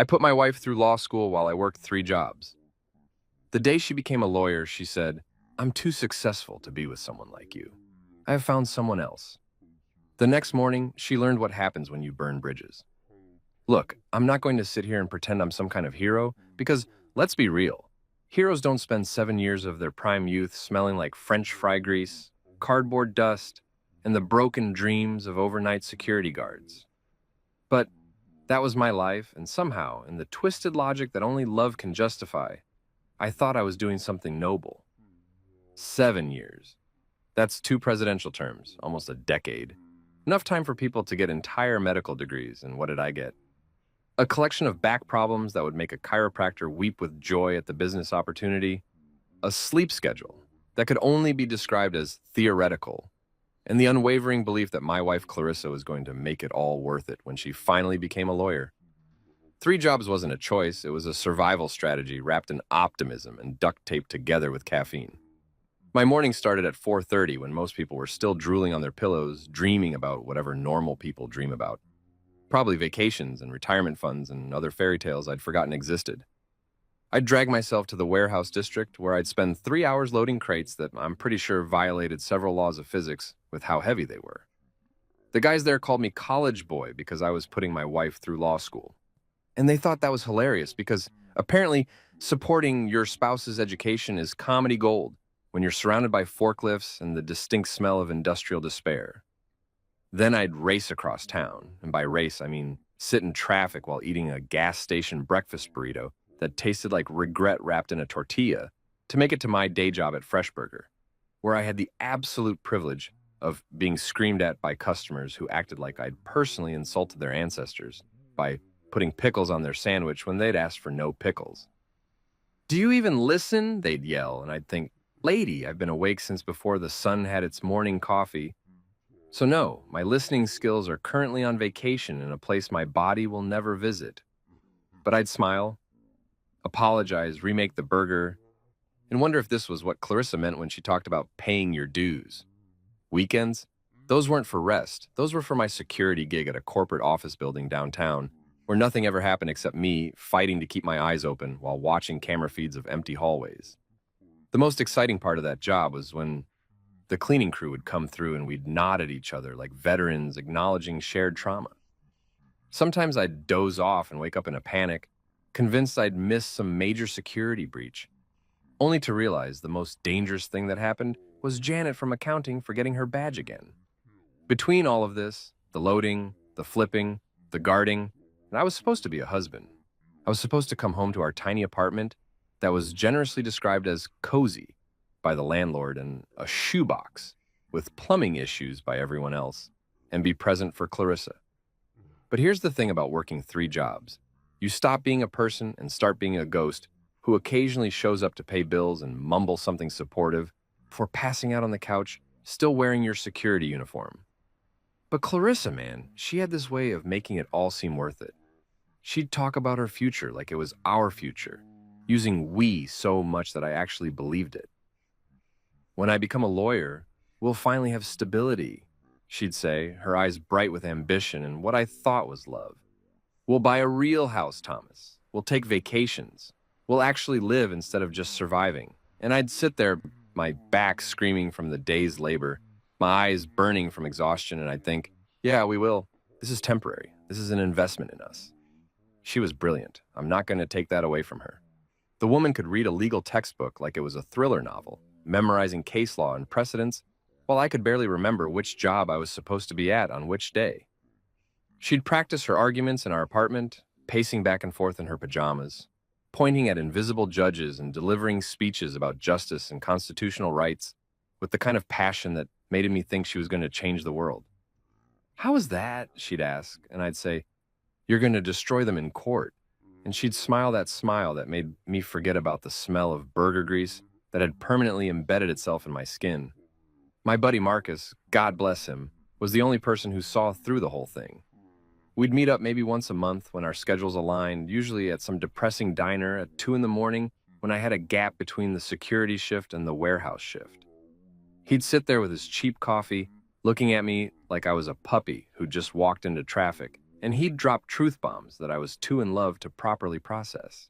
I put my wife through law school while I worked 3 jobs. The day she became a lawyer, she said, "I'm too successful to be with someone like you. I have found someone else." The next morning, she learned what happens when you burn bridges. Look, I'm not going to sit here and pretend I'm some kind of hero, because let's be real. Heroes don't spend 7 years of their prime youth smelling like French fry grease, cardboard dust, and the broken dreams of overnight security guards. But that was my life, and somehow, in the twisted logic that only love can justify, I thought I was doing something noble. 7 years. That's 2 presidential terms, almost a decade. Enough time for people to get entire medical degrees, and what did I get? A collection of back problems that would make a chiropractor weep with joy at the business opportunity, a sleep schedule that could only be described as theoretical, and the unwavering belief that my wife Clarissa was going to make it all worth it when she finally became a lawyer. 3 jobs wasn't a choice, it was a survival strategy wrapped in optimism and duct taped together with caffeine. My morning started at 4:30 when most people were still drooling on their pillows, dreaming about whatever normal people dream about. Probably vacations and retirement funds and other fairy tales I'd forgotten existed. I'd drag myself to the warehouse district where I'd spend 3 hours loading crates that I'm pretty sure violated several laws of physics with how heavy they were. The guys there called me college boy because I was putting my wife through law school. And they thought that was hilarious because apparently supporting your spouse's education is comedy gold when you're surrounded by forklifts and the distinct smell of industrial despair. Then I'd race across town, and by race I mean sit in traffic while eating a gas station breakfast burrito that tasted like regret wrapped in a tortilla to make it to my day job at Freshburger, where I had the absolute privilege of being screamed at by customers who acted like I'd personally insulted their ancestors by putting pickles on their sandwich when they'd asked for no pickles. "Do you even listen?" they'd yell, and I'd think, "Lady, I've been awake since before the sun had its morning coffee." So no, my listening skills are currently on vacation in a place my body will never visit. But I'd smile, apologize, remake the burger, and wonder if this was what Clarissa meant when she talked about paying your dues. Weekends? Those weren't for rest. Those were for my security gig at a corporate office building downtown, where nothing ever happened except me fighting to keep my eyes open while watching camera feeds of empty hallways. The most exciting part of that job was when the cleaning crew would come through and we'd nod at each other like veterans acknowledging shared trauma. Sometimes I'd doze off and wake up in a panic, convinced I'd missed some major security breach, only to realize the most dangerous thing that happened was Janet from accounting forgetting her badge again. Between all of this, the loading, the flipping, the guarding, and I was supposed to be a husband. I was supposed to come home to our tiny apartment that was generously described as cozy by the landlord and a shoebox with plumbing issues by everyone else, and be present for Clarissa. But here's the thing about working 3 jobs. You stop being a person and start being a ghost who occasionally shows up to pay bills and mumble something supportive before passing out on the couch, still wearing your security uniform. But Clarissa, man, she had this way of making it all seem worth it. She'd talk about her future like it was our future, using we so much that I actually believed it. "When I become a lawyer, we'll finally have stability," she'd say, her eyes bright with ambition and what I thought was love. "We'll buy a real house, Thomas. We'll take vacations. We'll actually live instead of just surviving." And I'd sit there, my back screaming from the day's labor, my eyes burning from exhaustion, and I'd think, "Yeah, we will. This is temporary. This is an investment in us." She was brilliant. I'm not going to take that away from her. The woman could read a legal textbook like it was a thriller novel, memorizing case law and precedents, while I could barely remember which job I was supposed to be at on which day. She'd practice her arguments in our apartment, pacing back and forth in her pajamas, pointing at invisible judges and delivering speeches about justice and constitutional rights with the kind of passion that made me think she was going to change the world. "How is that?" she'd ask, and I'd say, "You're going to destroy them in court." And she'd smile that smile that made me forget about the smell of burger grease that had permanently embedded itself in my skin. My buddy Marcus, God bless him, was the only person who saw through the whole thing. We'd meet up maybe once a month when our schedules aligned, usually at some depressing diner at 2 in the morning when I had a gap between the security shift and the warehouse shift. He'd sit there with his cheap coffee, looking at me like I was a puppy who just walked into traffic, and he'd drop truth bombs that I was too in love to properly process.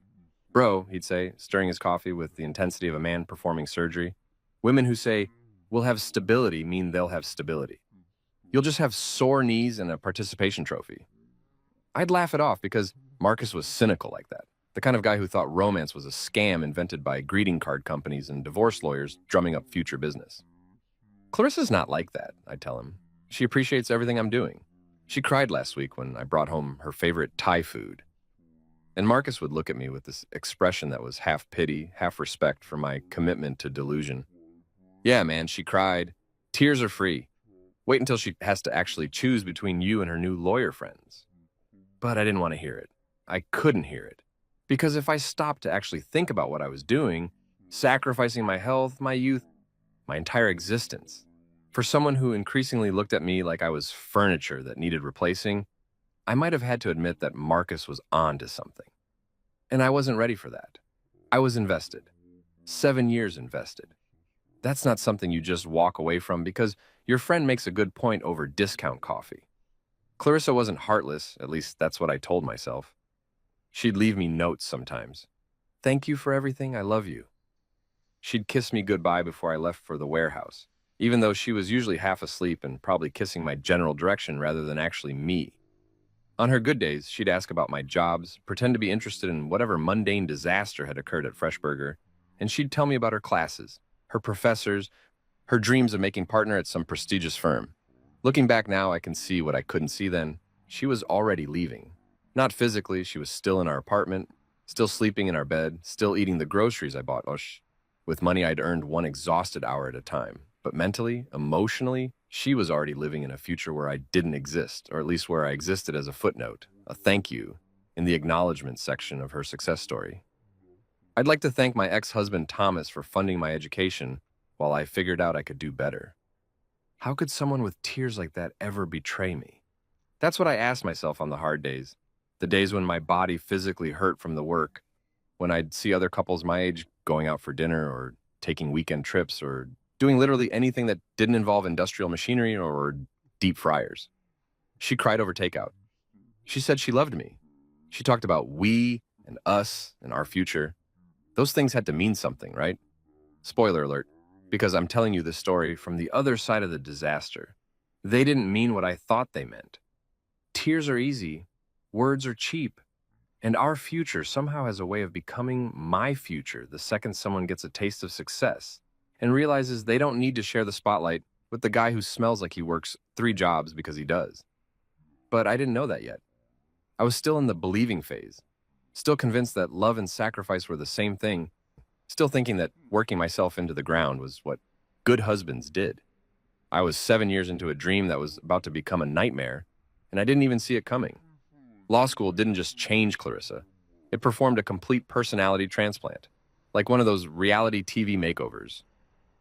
Bro, he'd say, stirring his coffee with the intensity of a man performing surgery. Women who say, we'll have stability mean they'll have stability. You'll just have sore knees and a participation trophy. I'd laugh it off because Marcus was cynical like that. The kind of guy who thought romance was a scam invented by greeting card companies and divorce lawyers drumming up future business. Clarissa's not like that, I tell him. She appreciates everything I'm doing. She cried last week when I brought home her favorite Thai food. And Marcus would look at me with this expression that was half pity, half respect for my commitment to delusion. Yeah, man, she cried. Tears are free. Wait until she has to actually choose between you and her new lawyer friends. But I didn't want to hear it. I couldn't hear it. Because if I stopped to actually think about what I was doing, sacrificing my health, my youth, my entire existence, for someone who increasingly looked at me like I was furniture that needed replacing, I might have had to admit that Marcus was on to something. And I wasn't ready for that. I was invested. 7 years invested. That's not something you just walk away from because your friend makes a good point over discount coffee. Clarissa wasn't heartless, at least that's what I told myself. She'd leave me notes sometimes. Thank you for everything, I love you. She'd kiss me goodbye before I left for the warehouse, even though she was usually half asleep and probably kissing my general direction rather than actually me. On her good days, she'd ask about my jobs, pretend to be interested in whatever mundane disaster had occurred at Freshburger, and she'd tell me about her classes, her professors, her dreams of making partner at some prestigious firm. Looking back now, I can see what I couldn't see then. She was already leaving. Not physically, she was still in our apartment, still sleeping in our bed, still eating the groceries I bought, with money I'd earned one exhausted hour at a time. But mentally, emotionally, she was already living in a future where I didn't exist, or at least where I existed as a footnote, a thank you, in the acknowledgement section of her success story. I'd like to thank my ex-husband Thomas for funding my education while I figured out I could do better. How could someone with tears like that ever betray me? That's what I asked myself on the hard days, the days when my body physically hurt from the work, when I'd see other couples my age going out for dinner or taking weekend trips or doing literally anything that didn't involve industrial machinery or deep fryers. She cried over takeout. She said she loved me. She talked about we and us and our future. Those things had to mean something, right? Spoiler alert, because I'm telling you this story from the other side of the disaster. They didn't mean what I thought they meant. Tears are easy, words are cheap, and our future somehow has a way of becoming my future the second someone gets a taste of success and realizes they don't need to share the spotlight with the guy who smells like he works 3 jobs because he does. But I didn't know that yet. I was still in the believing phase, still convinced that love and sacrifice were the same thing, still thinking that working myself into the ground was what good husbands did. I was 7 years into a dream that was about to become a nightmare, and I didn't even see it coming. Law school didn't just change Clarissa. It performed a complete personality transplant, like one of those reality TV makeovers.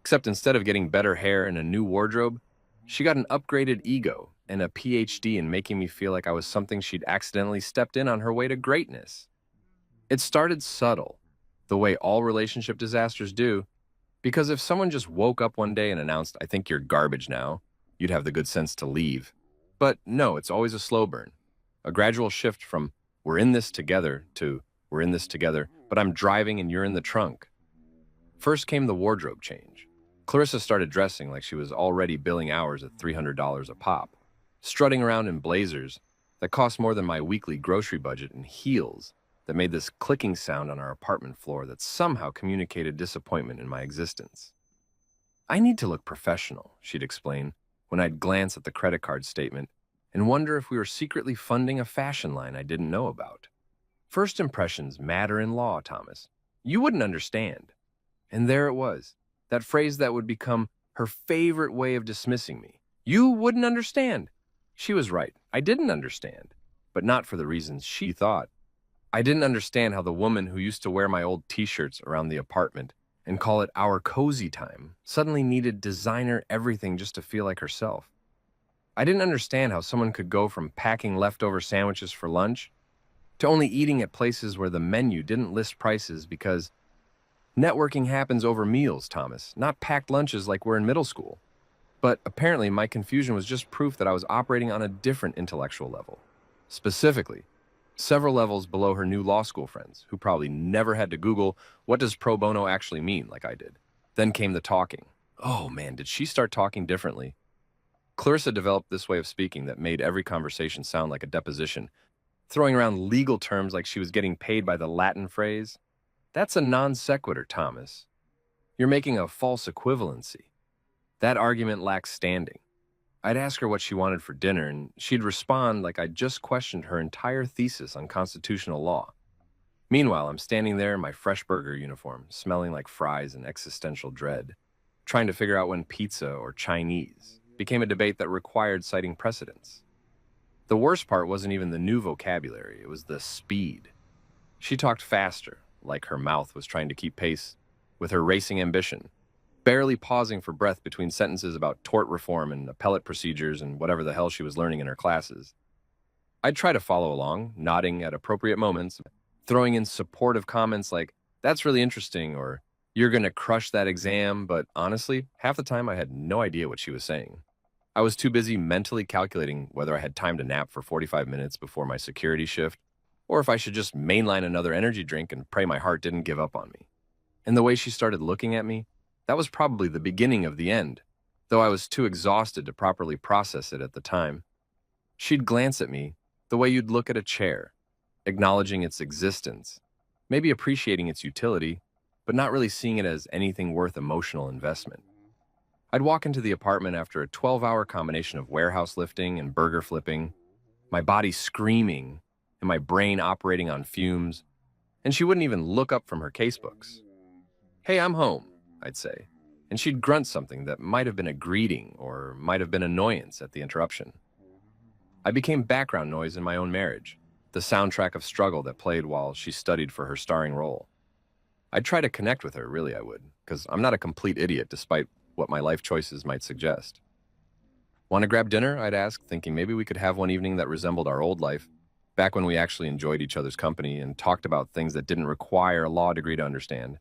Except instead of getting better hair and a new wardrobe, she got an upgraded ego and a PhD in making me feel like I was something she'd accidentally stepped in on her way to greatness. It started subtle, the way all relationship disasters do, because if someone just woke up one day and announced, I think you're garbage now, you'd have the good sense to leave. But no, it's always a slow burn, a gradual shift from we're in this together to we're in this together, but I'm driving and you're in the trunk. First came the wardrobe change. Clarissa started dressing like she was already billing hours at $300 a pop, strutting around in blazers that cost more than my weekly grocery budget and heels that made this clicking sound on our apartment floor that somehow communicated disappointment in my existence. I need to look professional, she'd explain, when I'd glance at the credit card statement and wonder if we were secretly funding a fashion line I didn't know about. First impressions matter in law, Thomas. You wouldn't understand. And there it was, that phrase that would become her favorite way of dismissing me. You wouldn't understand. She was right. I didn't understand, but not for the reasons she thought. I didn't understand how the woman who used to wear my old t-shirts around the apartment and call it our cozy time suddenly needed designer everything just to feel like herself. I didn't understand how someone could go from packing leftover sandwiches for lunch to only eating at places where the menu didn't list prices because networking happens over meals, Thomas, not packed lunches like we're in middle school. But apparently my confusion was just proof that I was operating on a different intellectual level. Specifically, several levels below her new law school friends, who probably never had to Google, what does pro bono actually mean, like I did. Then came the talking. Oh man, did she start talking differently? Clarissa developed this way of speaking that made every conversation sound like a deposition, throwing around legal terms like she was getting paid by the Latin phrase. That's a non sequitur, Thomas. You're making a false equivalency. That argument lacks standing. I'd ask her what she wanted for dinner, and she'd respond like I'd just questioned her entire thesis on constitutional law. Meanwhile, I'm standing there in my fresh burger uniform, smelling like fries and existential dread, trying to figure out when pizza or Chinese became a debate that required citing precedents. The worst part wasn't even the new vocabulary, it was the speed. She talked faster, like her mouth was trying to keep pace with her racing ambition, barely pausing for breath between sentences about tort reform and appellate procedures and whatever the hell she was learning in her classes. I'd try to follow along, nodding at appropriate moments, throwing in supportive comments like, that's really interesting, or you're gonna crush that exam, but honestly, half the time I had no idea what she was saying. I was too busy mentally calculating whether I had time to nap for 45 minutes before my security shift, or if I should just mainline another energy drink and pray my heart didn't give up on me. And the way she started looking at me, that was probably the beginning of the end, though I was too exhausted to properly process it at the time. She'd glance at me the way you'd look at a chair, acknowledging its existence, maybe appreciating its utility, but not really seeing it as anything worth emotional investment. I'd walk into the apartment after a 12-hour combination of warehouse lifting and burger flipping, my body screaming and my brain operating on fumes, and she wouldn't even look up from her casebooks. Hey, I'm home, I'd say, and she'd grunt something that might have been a greeting or might have been annoyance at the interruption. I became background noise in my own marriage, the soundtrack of struggle that played while she studied for her starring role. I'd try to connect with her, really I would, because I'm not a complete idiot despite what my life choices might suggest. Want to grab dinner? I'd ask, thinking maybe we could have one evening that resembled our old life, back when we actually enjoyed each other's company and talked about things that didn't require a law degree to understand.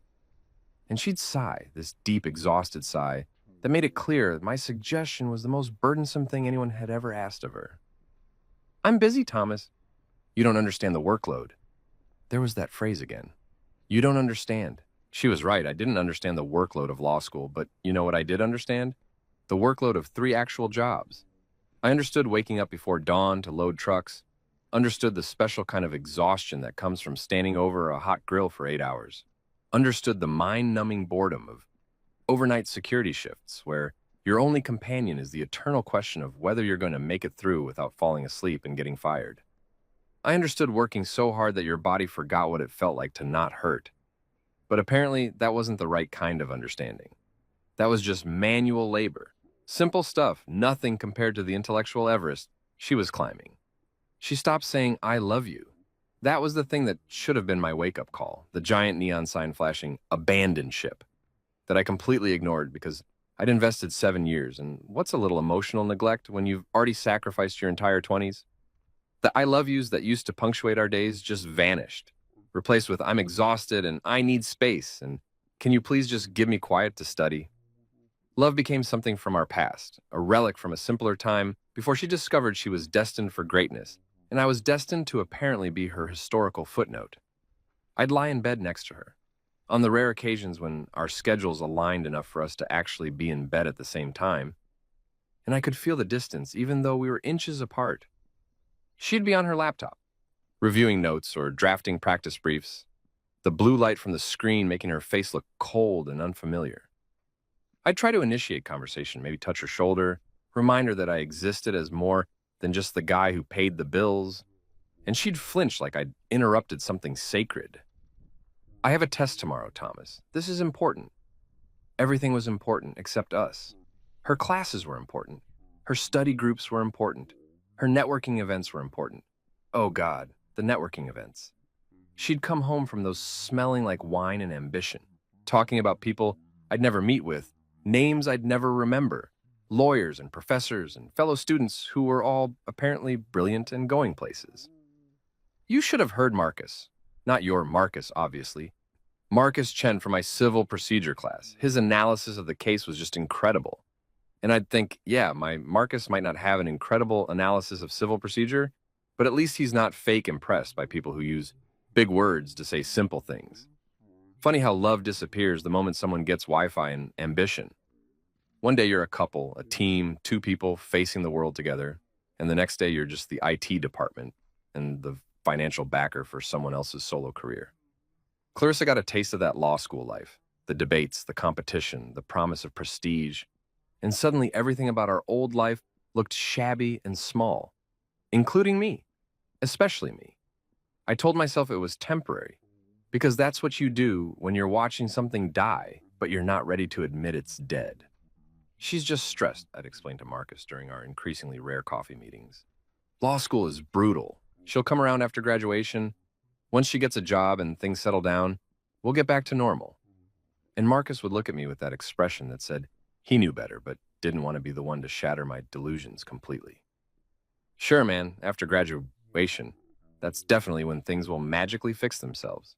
And she'd sigh, this deep, exhausted sigh that made it clear that my suggestion was the most burdensome thing anyone had ever asked of her. I'm busy, Thomas. You don't understand the workload. There was that phrase again. You don't understand. She was right. I didn't understand the workload of law school, but you know what I did understand? The workload of 3 actual jobs. I understood waking up before dawn to load trucks, understood the special kind of exhaustion that comes from standing over a hot grill for 8 hours, understood the mind-numbing boredom of overnight security shifts where your only companion is the eternal question of whether you're going to make it through without falling asleep and getting fired. I understood working so hard that your body forgot what it felt like to not hurt. But apparently, that wasn't the right kind of understanding. That was just manual labor. Simple stuff, nothing compared to the intellectual Everest she was climbing. She stopped saying, I love you. That was the thing that should have been my wake-up call, the giant neon sign flashing, abandon ship, that I completely ignored because I'd invested 7 years, and what's a little emotional neglect when you've already sacrificed your entire 20s? The I love yous that used to punctuate our days just vanished, replaced with I'm exhausted and I need space and can you please just give me quiet to study? Love became something from our past, a relic from a simpler time before she discovered she was destined for greatness, and I was destined to apparently be her historical footnote. I'd lie in bed next to her, on the rare occasions when our schedules aligned enough for us to actually be in bed at the same time, and I could feel the distance even though we were inches apart. She'd be on her laptop, reviewing notes or drafting practice briefs, the blue light from the screen making her face look cold and unfamiliar. I'd try to initiate conversation, maybe touch her shoulder, remind her that I existed as more than just the guy who paid the bills, and she'd flinch like I'd interrupted something sacred. I have a test tomorrow, Thomas. This is important. Everything was important except us. Her classes were important. Her study groups were important. Her networking events were important. Oh God, the networking events. She'd come home from those smelling like wine and ambition, talking about people I'd never meet with, names I'd never remember, lawyers and professors and fellow students who were all apparently brilliant and going places. You should have heard Marcus. Not your Marcus, obviously. Marcus Chen from my civil procedure class. His analysis of the case was just incredible. And I'd think, yeah, my Marcus might not have an incredible analysis of civil procedure, But at least he's not fake impressed by people who use big words to say simple things. Funny how love disappears the moment someone gets Wi-Fi and ambition. One day you're a couple, a team, two people facing the world together, and the next day you're just the IT department and the financial backer for someone else's solo career. Clarissa got a taste of that law school life, the debates, the competition, the promise of prestige, and suddenly everything about our old life looked shabby and small, including me, especially me. I told myself it was temporary, because that's what you do when you're watching something die, but you're not ready to admit it's dead. She's just stressed, I'd explained to Marcus during our increasingly rare coffee meetings. Law school is brutal. She'll come around after graduation. Once she gets a job and things settle down, we'll get back to normal. And Marcus would look at me with that expression that said he knew better, but didn't want to be the one to shatter my delusions completely. Sure, man, after graduation, that's definitely when things will magically fix themselves.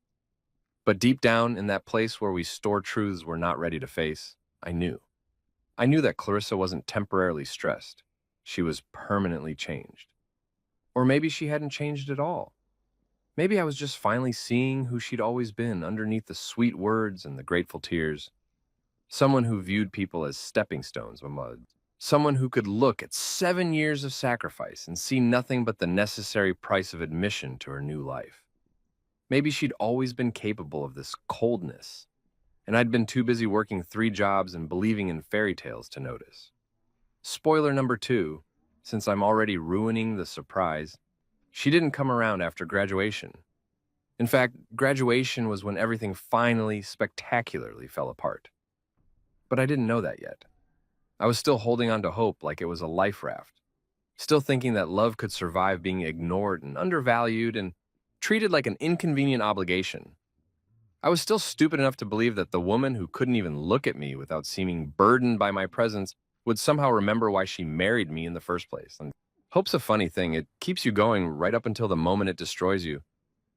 But deep down in that place where we store truths we're not ready to face, I knew. I knew that Clarissa wasn't temporarily stressed. She was permanently changed. Or maybe she hadn't changed at all. Maybe I was just finally seeing who she'd always been underneath the sweet words and the grateful tears. Someone who viewed people as stepping stones, someone who could look at 7 years of sacrifice and see nothing but the necessary price of admission to her new life. Maybe she'd always been capable of this coldness, and I'd been too busy working 3 jobs and believing in fairy tales to notice. Spoiler number 2, since I'm already ruining the surprise, she didn't come around after graduation. In fact, graduation was when everything finally, spectacularly fell apart. But I didn't know that yet. I was still holding on to hope like it was a life raft, still thinking that love could survive being ignored and undervalued and treated like an inconvenient obligation. I was still stupid enough to believe that the woman who couldn't even look at me without seeming burdened by my presence would somehow remember why she married me in the first place. And hope's a funny thing. It keeps you going right up until the moment it destroys you.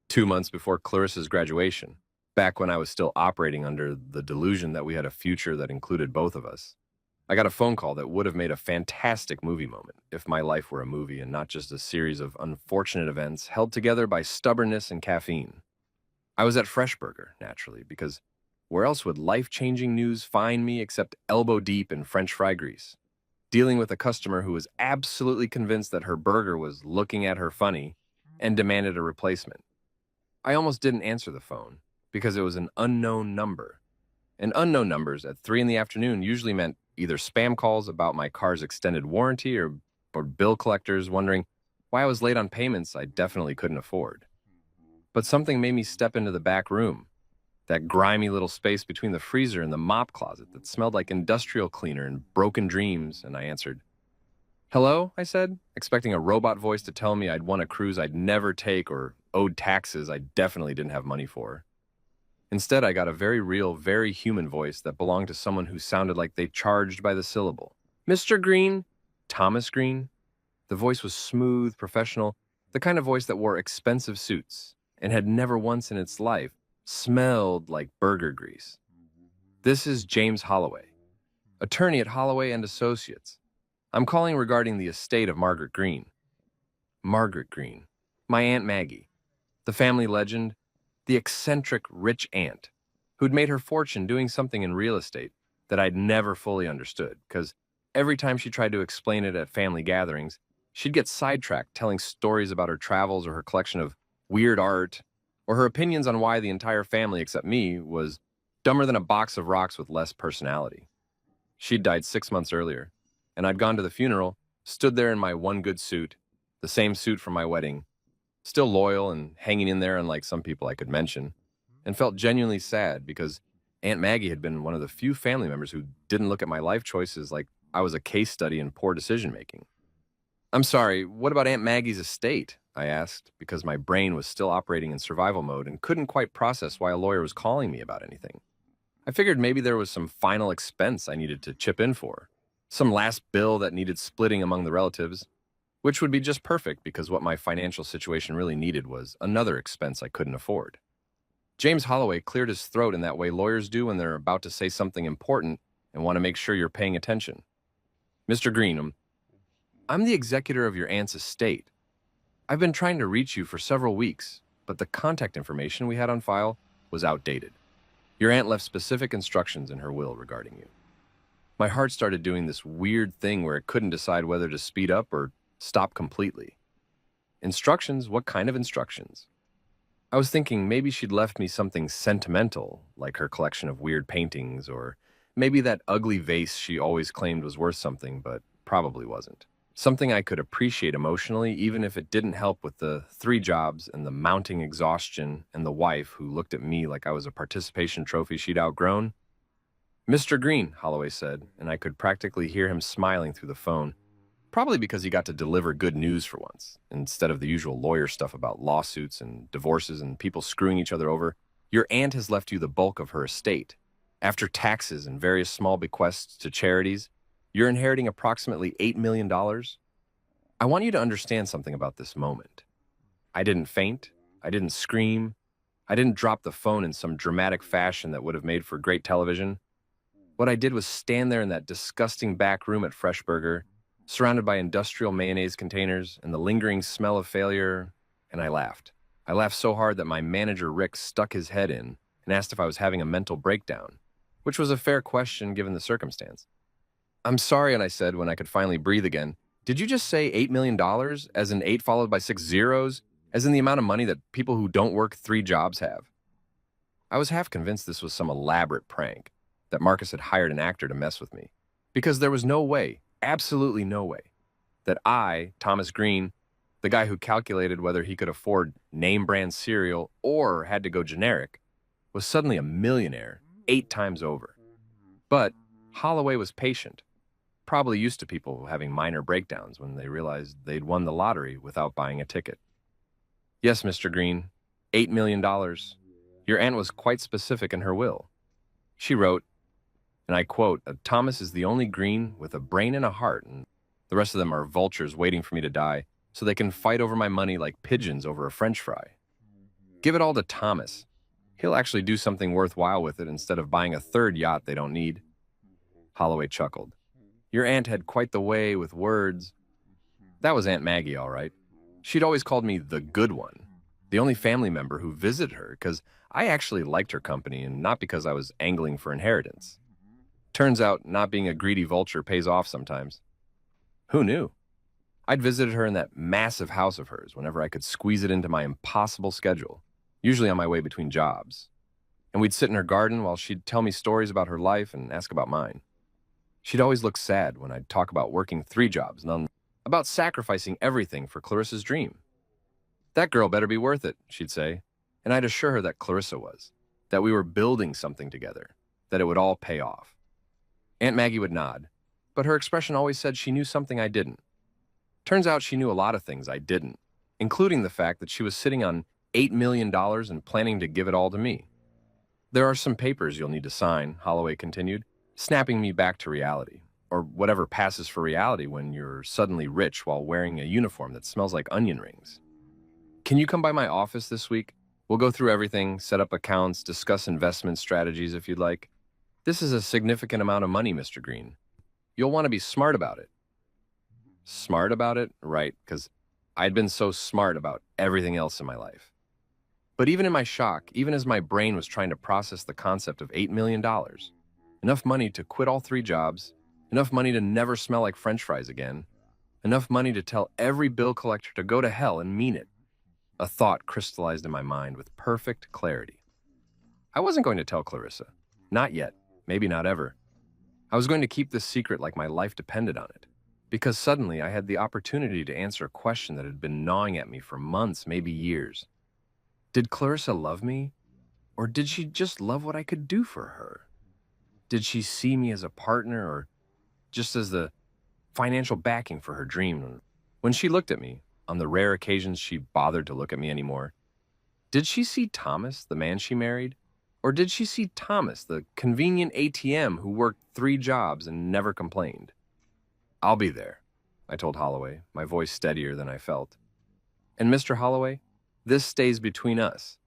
2 months before Clarissa's graduation, back when I was still operating under the delusion that we had a future that included both of us, I got a phone call that would have made a fantastic movie moment if my life were a movie and not just a series of unfortunate events held together by stubbornness and caffeine. I was at Fresh Burger, naturally, because where else would life-changing news find me except elbow deep in French fry grease, dealing with a customer who was absolutely convinced that her burger was looking at her funny and demanded a replacement. I almost didn't answer the phone because it was an unknown number. And unknown numbers at 3 in the afternoon usually meant either spam calls about my car's extended warranty or bill collectors wondering why I was late on payments I definitely couldn't afford. But something made me step into the back room, that grimy little space between the freezer and the mop closet that smelled like industrial cleaner and broken dreams, and I answered. Hello, I said, expecting a robot voice to tell me I'd won a cruise I'd never take or owed taxes I definitely didn't have money for. Instead, I got a very real, very human voice that belonged to someone who sounded like they charged by the syllable. Mr. Green? Thomas Green? The voice was smooth, professional, the kind of voice that wore expensive suits and had never once in its life smelled like burger grease. This is James Holloway, attorney at Holloway and Associates. I'm calling regarding the estate of Margaret Green. Margaret Green, my Aunt Maggie, the family legend, the eccentric rich aunt who'd made her fortune doing something in real estate that I'd never fully understood, because every time she tried to explain it at family gatherings, she'd get sidetracked telling stories about her travels or her collection of weird art, or her opinions on why the entire family except me was dumber than a box of rocks with less personality. She'd died 6 months earlier, and I'd gone to the funeral, stood there in my one good suit, the same suit from my wedding, still loyal and hanging in there unlike some people I could mention, and felt genuinely sad because Aunt Maggie had been one of the few family members who didn't look at my life choices like I was a case study in poor decision-making. I'm sorry, what about Aunt Maggie's estate? I asked, because my brain was still operating in survival mode and couldn't quite process why a lawyer was calling me about anything. I figured maybe there was some final expense I needed to chip in for, some last bill that needed splitting among the relatives, which would be just perfect because what my financial situation really needed was another expense I couldn't afford. James Holloway cleared his throat in that way lawyers do when they're about to say something important and want to make sure you're paying attention. Mr. Green, I'm the executor of your aunt's estate. I've been trying to reach you for several weeks, but the contact information we had on file was outdated. Your aunt left specific instructions in her will regarding you. My heart started doing this weird thing where it couldn't decide whether to speed up or stop completely. Instructions? What kind of instructions? I was thinking maybe she'd left me something sentimental, like her collection of weird paintings, or maybe that ugly vase she always claimed was worth something, but probably wasn't. Something I could appreciate emotionally, even if it didn't help with the 3 jobs and the mounting exhaustion and the wife who looked at me like I was a participation trophy she'd outgrown. Mr. Green, Holloway said, and I could practically hear him smiling through the phone, probably because he got to deliver good news for once, instead of the usual lawyer stuff about lawsuits and divorces and people screwing each other over. Your aunt has left you the bulk of her estate. After taxes and various small bequests to charities, you're inheriting approximately $8 million. I want you to understand something about this moment. I didn't faint. I didn't scream. I didn't drop the phone in some dramatic fashion that would have made for great television. What I did was stand there in that disgusting back room at Freshburger, surrounded by industrial mayonnaise containers and the lingering smell of failure, and I laughed. I laughed so hard that my manager Rick stuck his head in and asked if I was having a mental breakdown, which was a fair question given the circumstance. I'm sorry, and I said when I could finally breathe again, did you just say $8 million, as in 8 followed by 6 zeros, as in the amount of money that people who don't work 3 jobs have? I was half convinced this was some elaborate prank, that Marcus had hired an actor to mess with me, because there was no way, absolutely no way, that I, Thomas Green, the guy who calculated whether he could afford name-brand cereal or had to go generic, was suddenly a millionaire 8 times over. But Holloway was patient, probably used to people having minor breakdowns when they realized they'd won the lottery without buying a ticket. Yes, Mr. Green, $8 million. Your aunt was quite specific in her will. She wrote, and I quote, Thomas is the only Green with a brain and a heart, and the rest of them are vultures waiting for me to die so they can fight over my money like pigeons over a French fry. Give it all to Thomas. He'll actually do something worthwhile with it instead of buying a 3rd yacht they don't need. Holloway chuckled. Your aunt had quite the way with words. That was Aunt Maggie, all right. She'd always called me the good one, the only family member who visited her, because I actually liked her company and not because I was angling for inheritance. Turns out not being a greedy vulture pays off sometimes. Who knew? I'd visited her in that massive house of hers whenever I could squeeze it into my impossible schedule, usually on my way between jobs. And we'd sit in her garden while she'd tell me stories about her life and ask about mine. She'd always look sad when I'd talk about working 3 jobs, and about sacrificing everything for Clarissa's dream. That girl better be worth it, she'd say, and I'd assure her that Clarissa was, that we were building something together, that it would all pay off. Aunt Maggie would nod, but her expression always said she knew something I didn't. Turns out she knew a lot of things I didn't, including the fact that she was sitting on $8 million and planning to give it all to me. There are some papers you'll need to sign, Holloway continued, snapping me back to reality, or whatever passes for reality when you're suddenly rich while wearing a uniform that smells like onion rings. Can you come by my office this week? We'll go through everything, set up accounts, discuss investment strategies if you'd like. This is a significant amount of money, Mr. Green. You'll want to be smart about it. Smart about it? Right, because I'd been so smart about everything else in my life. But even in my shock, even as my brain was trying to process the concept of $8 million, enough money to quit all 3 jobs, enough money to never smell like French fries again, enough money to tell every bill collector to go to hell and mean it. A thought crystallized in my mind with perfect clarity. I wasn't going to tell Clarissa. Not yet. Maybe not ever. I was going to keep this secret like my life depended on it, because suddenly I had the opportunity to answer a question that had been gnawing at me for months, maybe years. Did Clarissa love me, or did she just love what I could do for her? Did she see me as a partner, or just as the financial backing for her dream? When she looked at me, on the rare occasions she bothered to look at me anymore, did she see Thomas, the man she married? Or did she see Thomas, the convenient ATM who worked 3 jobs and never complained? I'll be there, I told Holloway, my voice steadier than I felt. And Mr. Holloway, this stays between us.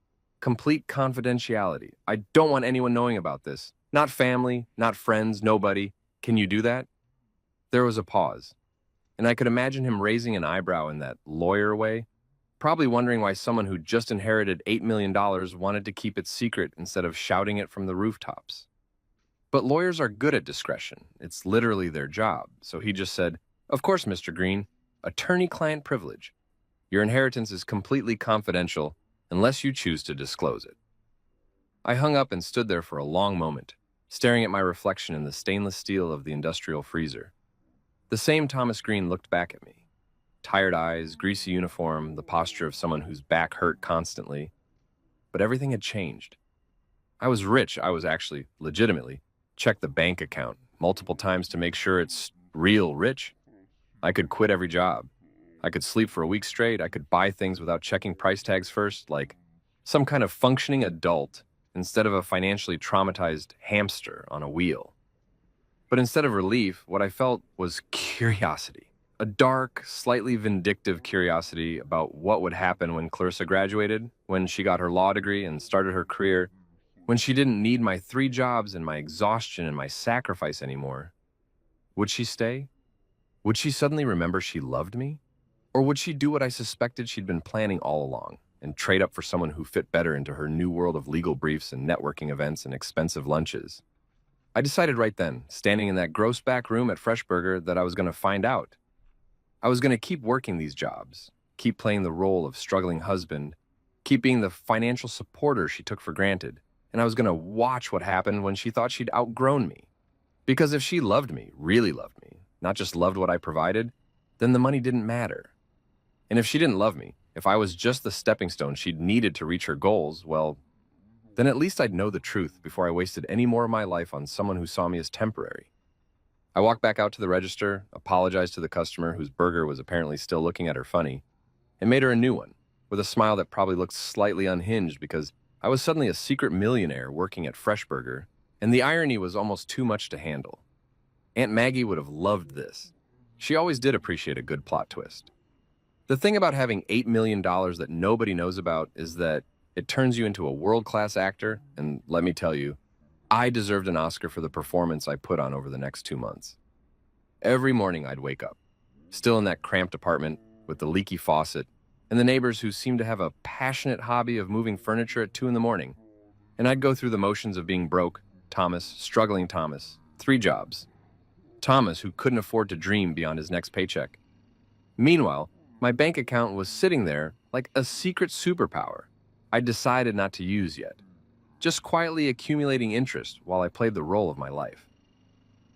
Complete confidentiality. I don't want anyone knowing about this. Not family, not friends, nobody. Can you do that? There was a pause, and I could imagine him raising an eyebrow in that lawyer way, probably wondering why someone who just inherited $8 million wanted to keep it secret instead of shouting it from the rooftops. But lawyers are good at discretion. It's literally their job. So he just said, "Of course, Mr. Green, attorney-client privilege. Your inheritance is completely confidential unless you choose to disclose it." I hung up and stood there for a long moment, staring at my reflection in the stainless steel of the industrial freezer. The same Thomas Green looked back at me. Tired eyes, greasy uniform, the posture of someone whose back hurt constantly. But everything had changed. I was rich. I was actually, legitimately, checked the bank account multiple times to make sure it's real rich. I could quit every job. I could sleep for a week straight. I could buy things without checking price tags first, like some kind of functioning adult instead of a financially traumatized hamster on a wheel. But instead of relief, what I felt was curiosity. A dark, slightly vindictive curiosity about what would happen when Clarissa graduated, when she got her law degree and started her career, when she didn't need my 3 jobs and my exhaustion and my sacrifice anymore. Would she stay? Would she suddenly remember she loved me? Or would she do what I suspected she'd been planning all along and trade up for someone who fit better into her new world of legal briefs and networking events and expensive lunches? I decided right then, standing in that gross back room at Freshburger, that I was going to find out. I was going to keep working these jobs, keep playing the role of struggling husband, keep being the financial supporter she took for granted, and I was going to watch what happened when she thought she'd outgrown me. Because if she loved me, really loved me, not just loved what I provided, then the money didn't matter. And if she didn't love me, if I was just the stepping stone she'd needed to reach her goals, well, then at least I'd know the truth before I wasted any more of my life on someone who saw me as temporary. I walked back out to the register, apologized to the customer whose burger was apparently still looking at her funny, and made her a new one, with a smile that probably looked slightly unhinged because I was suddenly a secret millionaire working at Freshburger, and the irony was almost too much to handle. Aunt Maggie would have loved this. She always did appreciate a good plot twist. The thing about having $8 million that nobody knows about is that it turns you into a world-class actor, and let me tell you, I deserved an Oscar for the performance I put on over the next 2 months. Every morning I'd wake up, still in that cramped apartment with the leaky faucet, and the neighbors who seemed to have a passionate hobby of moving furniture at 2 in the morning. And I'd go through the motions of being broke, Thomas, struggling Thomas, 3 jobs. Thomas, who couldn't afford to dream beyond his next paycheck. Meanwhile, my bank account was sitting there like a secret superpower I decided not to use yet, just quietly accumulating interest while I played the role of my life.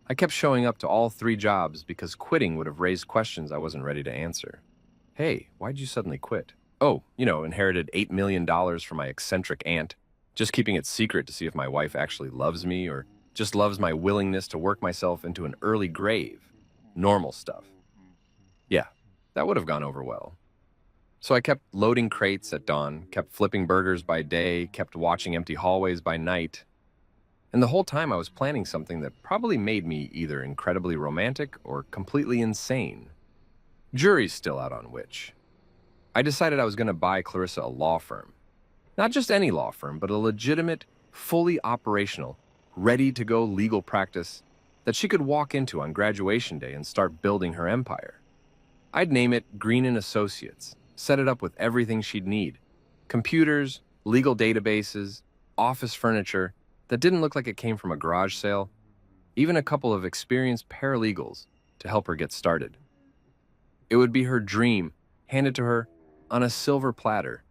I kept showing up to all 3 jobs because quitting would have raised questions I wasn't ready to answer. "Hey, why'd you suddenly quit?" "Oh, inherited $8 million from my eccentric aunt, just keeping it secret to see if my wife actually loves me or just loves my willingness to work myself into an early grave." Normal stuff. Yeah, that would have gone over well. So I kept loading crates at dawn, kept flipping burgers by day, kept watching empty hallways by night. And the whole time I was planning something that probably made me either incredibly romantic or completely insane. Jury's still out on which. I decided I was going to buy Clarissa a law firm. Not just any law firm, but a legitimate, fully operational, ready-to-go legal practice that she could walk into on graduation day and start building her empire. I'd name it Green & Associates, set it up with everything she'd need. Computers, legal databases, office furniture that didn't look like it came from a garage sale, even a couple of experienced paralegals to help her get started. It would be her dream, handed to her on a silver platter.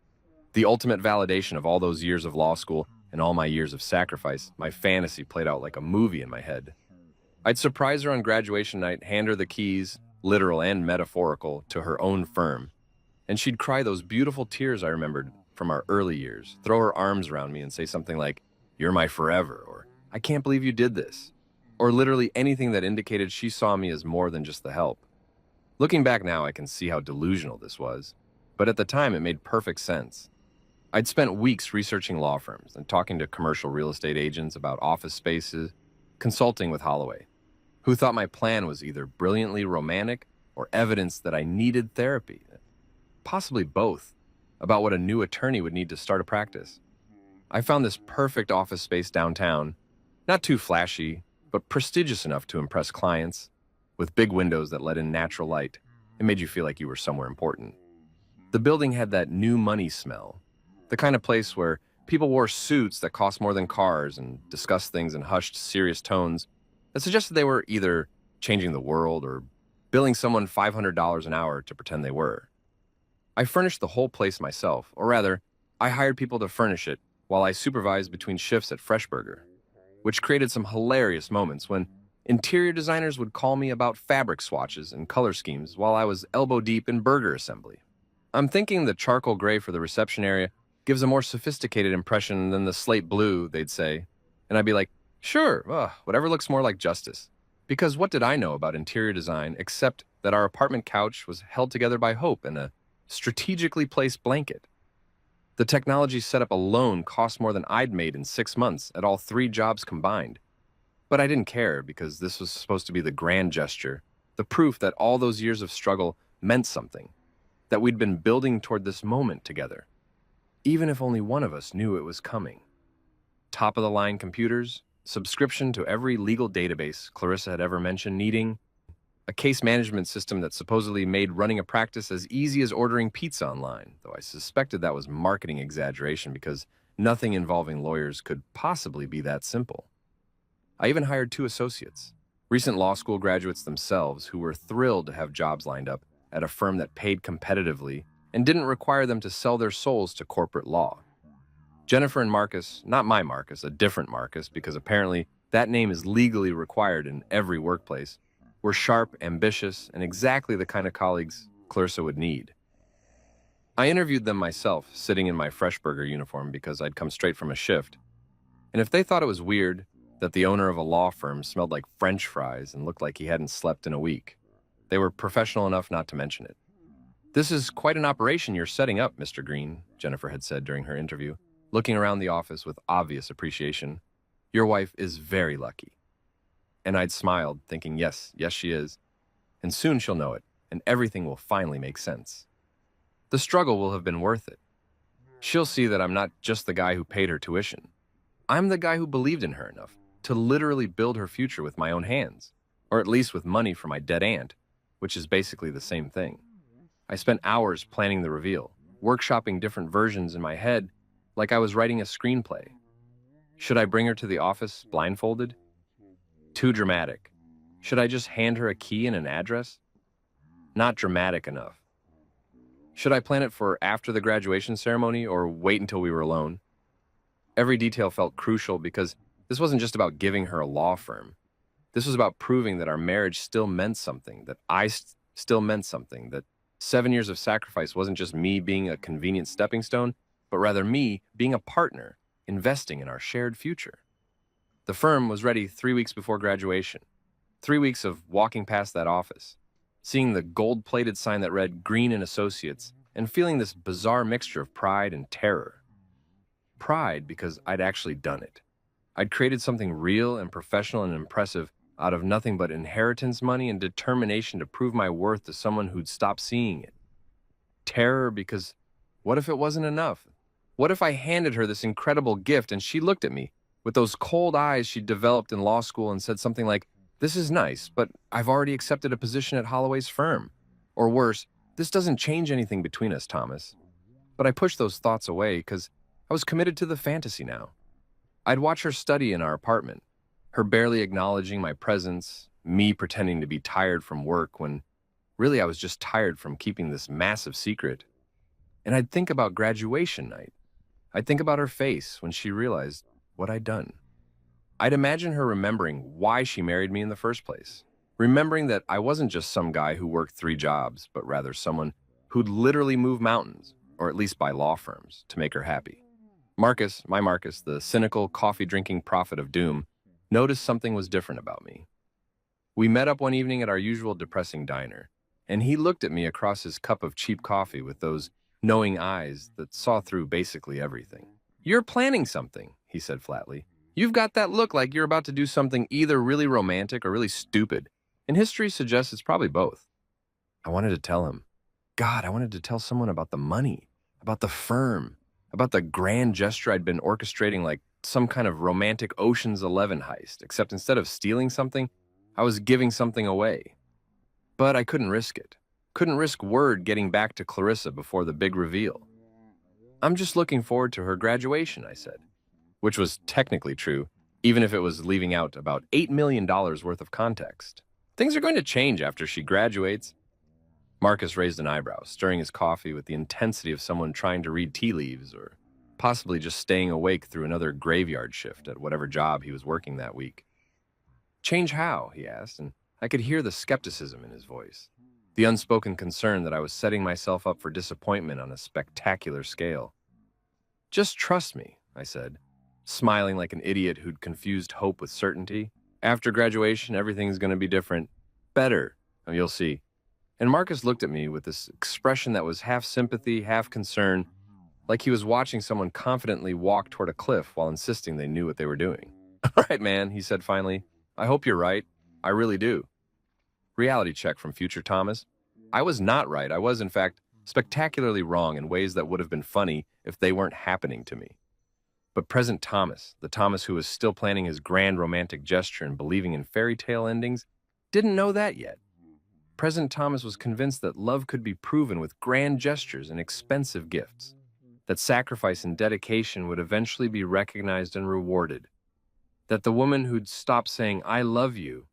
The ultimate validation of all those years of law school and all my years of sacrifice. My fantasy played out like a movie in my head. I'd surprise her on graduation night, hand her the keys, literal and metaphorical, to her own firm. And she'd cry those beautiful tears I remembered from our early years, throw her arms around me and say something like, "You're my forever," or "I can't believe you did this," or literally anything that indicated she saw me as more than just the help. Looking back now, I can see how delusional this was, but at the time it made perfect sense. I'd spent weeks researching law firms and talking to commercial real estate agents about office spaces, consulting with Holloway, who thought my plan was either brilliantly romantic or evidence that I needed therapy, possibly both, about what a new attorney would need to start a practice. I found this perfect office space downtown, not too flashy, but prestigious enough to impress clients, with big windows that let in natural light and made you feel like you were somewhere important. The building had that new money smell, the kind of place where people wore suits that cost more than cars and discussed things in hushed, serious tones that suggested they were either changing the world or billing someone $500 an hour to pretend they were. I furnished the whole place myself, or rather, I hired people to furnish it while I supervised between shifts at Freshburger, which created some hilarious moments when interior designers would call me about fabric swatches and color schemes while I was elbow deep in burger assembly. I'm thinking the charcoal gray for the reception area gives a more sophisticated impression than the slate blue, they'd say. And I'd be like, sure, whatever looks more like justice. Because what did I know about interior design except that our apartment couch was held together by hope and a strategically placed blanket? The technology setup alone cost more than I'd made in 6 months at all 3 jobs combined. But I didn't care because this was supposed to be the grand gesture, the proof that all those years of struggle meant something, that we'd been building toward this moment together, even if only one of us knew it was coming. Top-of-the-line computers, subscription to every legal database Clarissa had ever mentioned needing, a case management system that supposedly made running a practice as easy as ordering pizza online, though I suspected that was marketing exaggeration because nothing involving lawyers could possibly be that simple. I even hired 2 associates, recent law school graduates themselves who were thrilled to have jobs lined up at a firm that paid competitively and didn't require them to sell their souls to corporate law. Jennifer and Marcus, not my Marcus, a different Marcus, because apparently that name is legally required in every workplace, were sharp, ambitious, and exactly the kind of colleagues Clarissa would need. I interviewed them myself, sitting in my Freshburger uniform because I'd come straight from a shift. And if they thought it was weird that the owner of a law firm smelled like French fries and looked like he hadn't slept in a week, they were professional enough not to mention it. "This is quite an operation you're setting up, Mr. Green," Jennifer had said during her interview, looking around the office with obvious appreciation. "Your wife is very lucky." And I'd smiled, thinking, yes, she is. And soon she'll know it, and everything will finally make sense. The struggle will have been worth it. She'll see that I'm not just the guy who paid her tuition. I'm the guy who believed in her enough to literally build her future with my own hands, or at least with money from my dead aunt, which is basically the same thing. I spent hours planning the reveal, workshopping different versions in my head like I was writing a screenplay. Should I bring her to the office blindfolded? Too dramatic. Should I just hand her a key and an address? Not dramatic enough. Should I plan it for after the graduation ceremony or wait until we were alone? Every detail felt crucial because this wasn't just about giving her a law firm. This was about proving that our marriage still meant something, that I still meant something, that 7 years of sacrifice wasn't just me being a convenient stepping stone, but rather me being a partner, investing in our shared future. The firm was ready 3 weeks before graduation. 3 weeks of walking past that office, seeing the gold-plated sign that read Green and Associates, and feeling this bizarre mixture of pride and terror. Pride because I'd actually done it. I'd created something real and professional and impressive out of nothing but inheritance money and determination to prove my worth to someone who'd stopped seeing it. Terror because what if it wasn't enough? What if I handed her this incredible gift and she looked at me with those cold eyes she'd developed in law school and said something like, "This is nice, but I've already accepted a position at Holloway's firm." Or worse, "This doesn't change anything between us, Thomas." But I pushed those thoughts away because I was committed to the fantasy now. I'd watch her study in our apartment, her barely acknowledging my presence, me pretending to be tired from work when really I was just tired from keeping this massive secret. And I'd think about graduation night. I'd think about her face when she realized what I'd done. I'd imagine her remembering why she married me in the first place, remembering that I wasn't just some guy who worked 3 jobs, but rather someone who'd literally move mountains, or at least buy law firms, to make her happy. Marcus, my Marcus, the cynical, coffee-drinking prophet of doom, noticed something was different about me. We met up one evening at our usual depressing diner, and he looked at me across his cup of cheap coffee with those knowing eyes that saw through basically everything. "You're planning something," he said flatly. "You've got that look like you're about to do something either really romantic or really stupid, and history suggests it's probably both." I wanted to tell him. God, I wanted to tell someone about the money, about the firm, about the grand gesture I'd been orchestrating like some kind of romantic Ocean's 11 heist, except instead of stealing something, I was giving something away. But I couldn't risk it. Couldn't risk word getting back to Clarissa before the big reveal. I'm just looking forward to her graduation, I said, which was technically true, even if it was leaving out about $8 million worth of context. Things are going to change after she graduates. Marcus raised an eyebrow, stirring his coffee with the intensity of someone trying to read tea leaves or possibly just staying awake through another graveyard shift at whatever job he was working that week. Change how? He asked, and I could hear the skepticism in his voice, the unspoken concern that I was setting myself up for disappointment on a spectacular scale. Just trust me, I said, smiling like an idiot who'd confused hope with certainty. After graduation, everything's going to be different. Better. Oh, you'll see. And Marcus looked at me with this expression that was half sympathy, half concern, like he was watching someone confidently walk toward a cliff while insisting they knew what they were doing. All right, man, he said finally. I hope you're right. I really do. Reality check from future Thomas. I was not right. I was, in fact, spectacularly wrong in ways that would have been funny if they weren't happening to me. But present Thomas, the Thomas who was still planning his grand romantic gesture and believing in fairy tale endings, didn't know that yet. Present Thomas was convinced that love could be proven with grand gestures and expensive gifts, that sacrifice and dedication would eventually be recognized and rewarded, that the woman who'd stopped saying, "I love you,"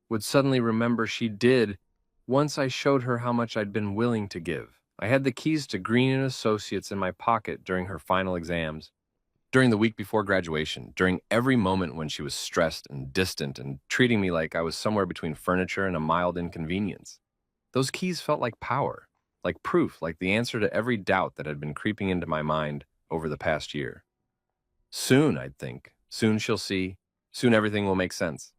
would suddenly remember she did once I showed her how much I'd been willing to give. I had the keys to Green and Associates in my pocket during her final exams, during the week before graduation, during every moment when she was stressed and distant and treating me like I was somewhere between furniture and a mild inconvenience. Those keys felt like power, like proof, like the answer to every doubt that had been creeping into my mind over the past year. Soon, I'd think. Soon she'll see. Soon everything will make sense.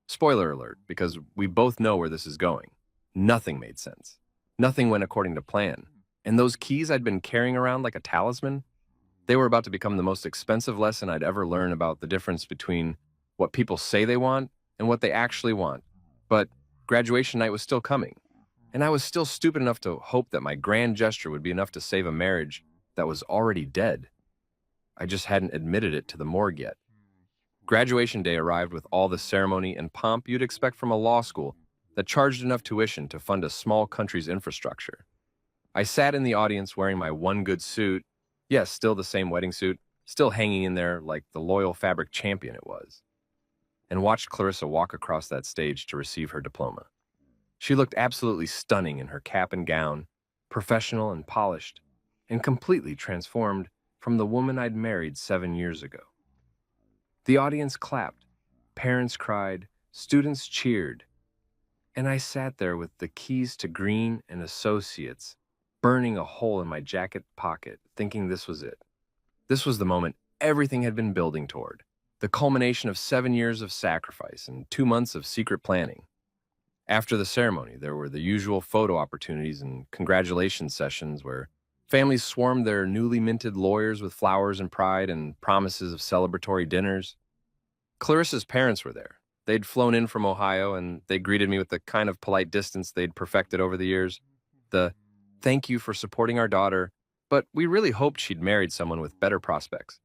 Spoiler alert, because we both know where this is going. Nothing made sense. Nothing went according to plan. And those keys I'd been carrying around like a talisman, they were about to become the most expensive lesson I'd ever learn about the difference between what people say they want and what they actually want. But graduation night was still coming, and I was still stupid enough to hope that my grand gesture would be enough to save a marriage that was already dead. I just hadn't admitted it to the morgue yet. Graduation day arrived with all the ceremony and pomp you'd expect from a law school that charged enough tuition to fund a small country's infrastructure. I sat in the audience wearing my one good suit, yes, still the same wedding suit, still hanging in there like the loyal fabric champion it was, and watched Clarissa walk across that stage to receive her diploma. She looked absolutely stunning in her cap and gown, professional and polished, and completely transformed from the woman I'd married 7 years ago. The audience clapped, parents cried, students cheered, and I sat there with the keys to Green and Associates burning a hole in my jacket pocket, thinking this was it. This was the moment everything had been building toward, the culmination of 7 years of sacrifice and 2 months of secret planning. After the ceremony, there were the usual photo opportunities and congratulations sessions where families swarmed their newly minted lawyers with flowers and pride and promises of celebratory dinners. Clarissa's parents were there. They'd flown in from Ohio, and they greeted me with the kind of polite distance they'd perfected over the years. The, "Thank you for supporting our daughter, but we really hoped she'd married someone with better prospects."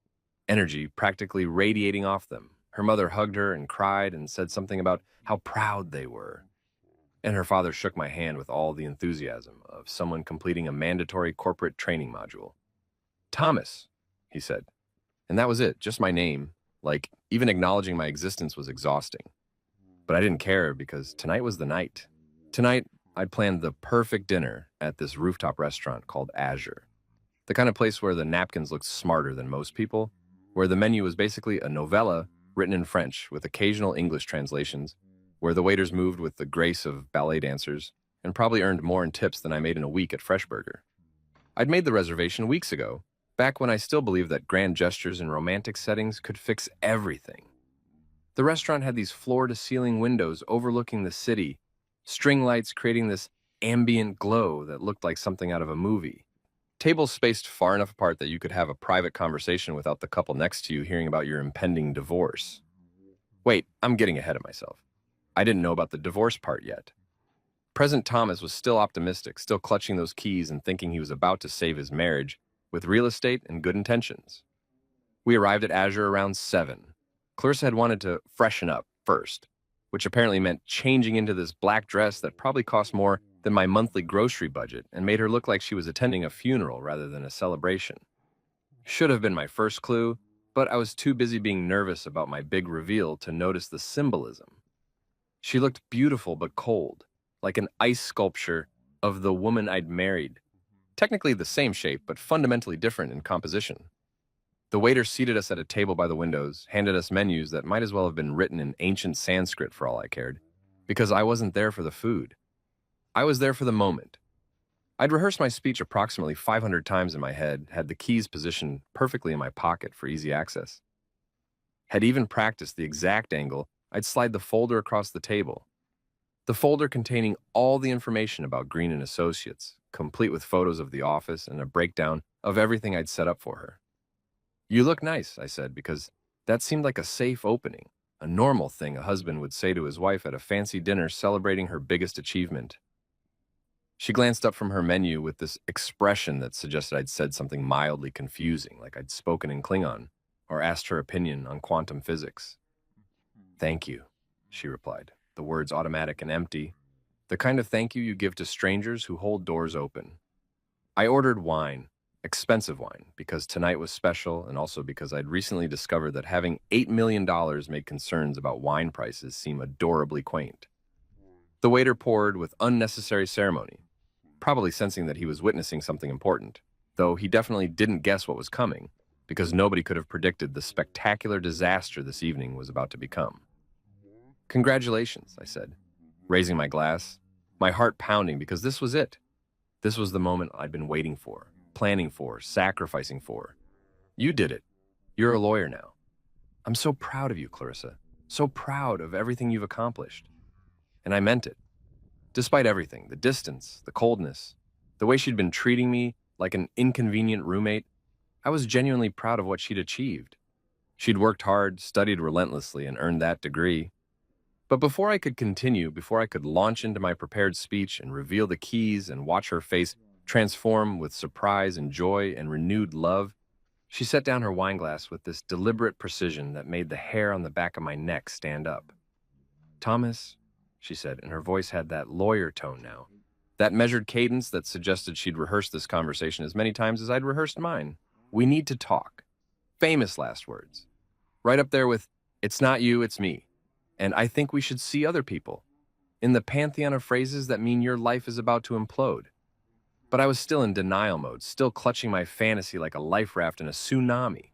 Energy practically radiating off them. Her mother hugged her and cried and said something about how proud they were. And her father shook my hand with all the enthusiasm of someone completing a mandatory corporate training module. "Thomas," he said. And that was it, just my name. Like, even acknowledging my existence was exhausting. But I didn't care because tonight was the night. Tonight, I'd planned the perfect dinner at this rooftop restaurant called Azure. The kind of place where the napkins looked smarter than most people, where the menu was basically a novella written in French with occasional English translations, where the waiters moved with the grace of ballet dancers, and probably earned more in tips than I made in a week at Freshburger. I'd made the reservation weeks ago, back when I still believed that grand gestures in romantic settings could fix everything. The restaurant had these floor-to-ceiling windows overlooking the city, string lights creating this ambient glow that looked like something out of a movie. Tables spaced far enough apart that you could have a private conversation without the couple next to you hearing about your impending divorce. Wait, I'm getting ahead of myself. I didn't know about the divorce part yet. Present Thomas was still optimistic, still clutching those keys and thinking he was about to save his marriage with real estate and good intentions. We arrived at Azure around 7. Clarissa had wanted to freshen up first, which apparently meant changing into this black dress that probably cost more than my monthly grocery budget and made her look like she was attending a funeral rather than a celebration. Should have been my first clue, but I was too busy being nervous about my big reveal to notice the symbolism. She looked beautiful but cold, like an ice sculpture of the woman I'd married. Technically the same shape, but fundamentally different in composition. The waiter seated us at a table by the windows, handed us menus that might as well have been written in ancient Sanskrit for all I cared, because I wasn't there for the food. I was there for the moment. I'd rehearsed my speech approximately 500 times in my head, had the keys positioned perfectly in my pocket for easy access. Had even practiced the exact angle I'd slide the folder across the table. The folder containing all the information about Green and Associates, complete with photos of the office and a breakdown of everything I'd set up for her. "You look nice," I said, because that seemed like a safe opening, a normal thing a husband would say to his wife at a fancy dinner celebrating her biggest achievement. She glanced up from her menu with this expression that suggested I'd said something mildly confusing, like I'd spoken in Klingon, or asked her opinion on quantum physics. "Thank you," she replied, the words automatic and empty, the kind of thank you give to strangers who hold doors open. I ordered wine, expensive wine, because tonight was special and also because I'd recently discovered that having $8 million made concerns about wine prices seem adorably quaint. The waiter poured with unnecessary ceremony, probably sensing that he was witnessing something important, though he definitely didn't guess what was coming, because nobody could have predicted the spectacular disaster this evening was about to become. "Congratulations," I said, raising my glass, my heart pounding because this was it. This was the moment I'd been waiting for, planning for, sacrificing for. "You did it. You're a lawyer now. I'm so proud of you, Clarissa. So proud of everything you've accomplished." And I meant it. Despite everything, the distance, the coldness, the way she'd been treating me like an inconvenient roommate, I was genuinely proud of what she'd achieved. She'd worked hard, studied relentlessly, and earned that degree. But before I could continue, before I could launch into my prepared speech and reveal the keys and watch her face transform with surprise and joy and renewed love, she set down her wineglass with this deliberate precision that made the hair on the back of my neck stand up. "Thomas," she said, and her voice had that lawyer tone now, that measured cadence that suggested she'd rehearsed this conversation as many times as I'd rehearsed mine. "We need to talk." Famous last words. Right up there with, "It's not you, it's me. And I think we should see other people," in the pantheon of phrases that mean your life is about to implode. But I was still in denial mode, still clutching my fantasy like a life raft in a tsunami.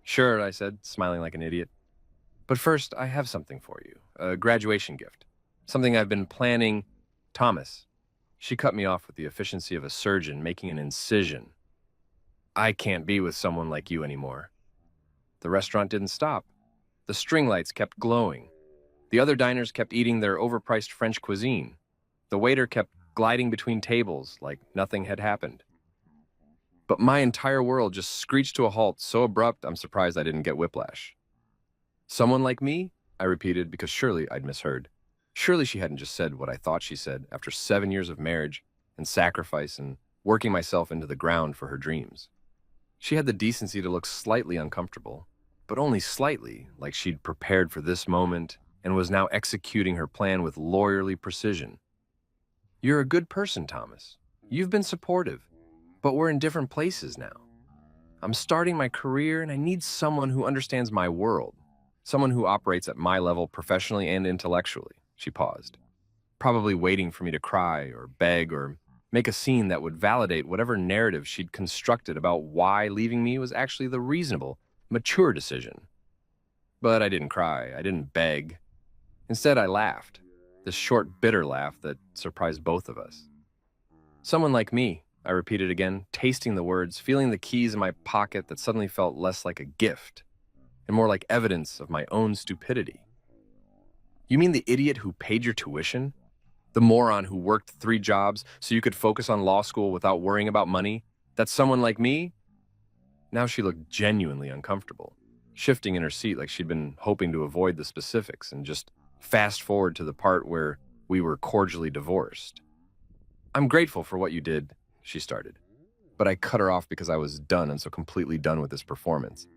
"Sure," I said, smiling like an idiot. "But first, I have something for you, a graduation gift. Something I've been planning." "Thomas." She cut me off with the efficiency of a surgeon making an incision. "I can't be with someone like you anymore." The restaurant didn't stop. The string lights kept glowing. The other diners kept eating their overpriced French cuisine. The waiter kept gliding between tables like nothing had happened. But my entire world just screeched to a halt so abrupt I'm surprised I didn't get whiplash. "Someone like me?" I repeated, because surely I'd misheard. Surely she hadn't just said what I thought she said after 7 years of marriage and sacrifice and working myself into the ground for her dreams. She had the decency to look slightly uncomfortable, but only slightly, like she'd prepared for this moment and was now executing her plan with lawyerly precision. "You're a good person, Thomas. You've been supportive, but we're in different places now. I'm starting my career and I need someone who understands my world, someone who operates at my level professionally and intellectually." She paused, probably waiting for me to cry or beg or make a scene that would validate whatever narrative she'd constructed about why leaving me was actually the reasonable, mature decision. But I didn't cry. I didn't beg. Instead, I laughed, this short, bitter laugh that surprised both of us. "Someone like me," I repeated again, tasting the words, feeling the keys in my pocket that suddenly felt less like a gift and more like evidence of my own stupidity. "You mean the idiot who paid your tuition? The moron who worked 3 jobs so you could focus on law school without worrying about money? That's someone like me?" Now she looked genuinely uncomfortable, shifting in her seat like she'd been hoping to avoid the specifics and just fast forward to the part where we were cordially divorced. "I'm grateful for what you did," she started. But I cut her off because I was done and so completely done with this performance.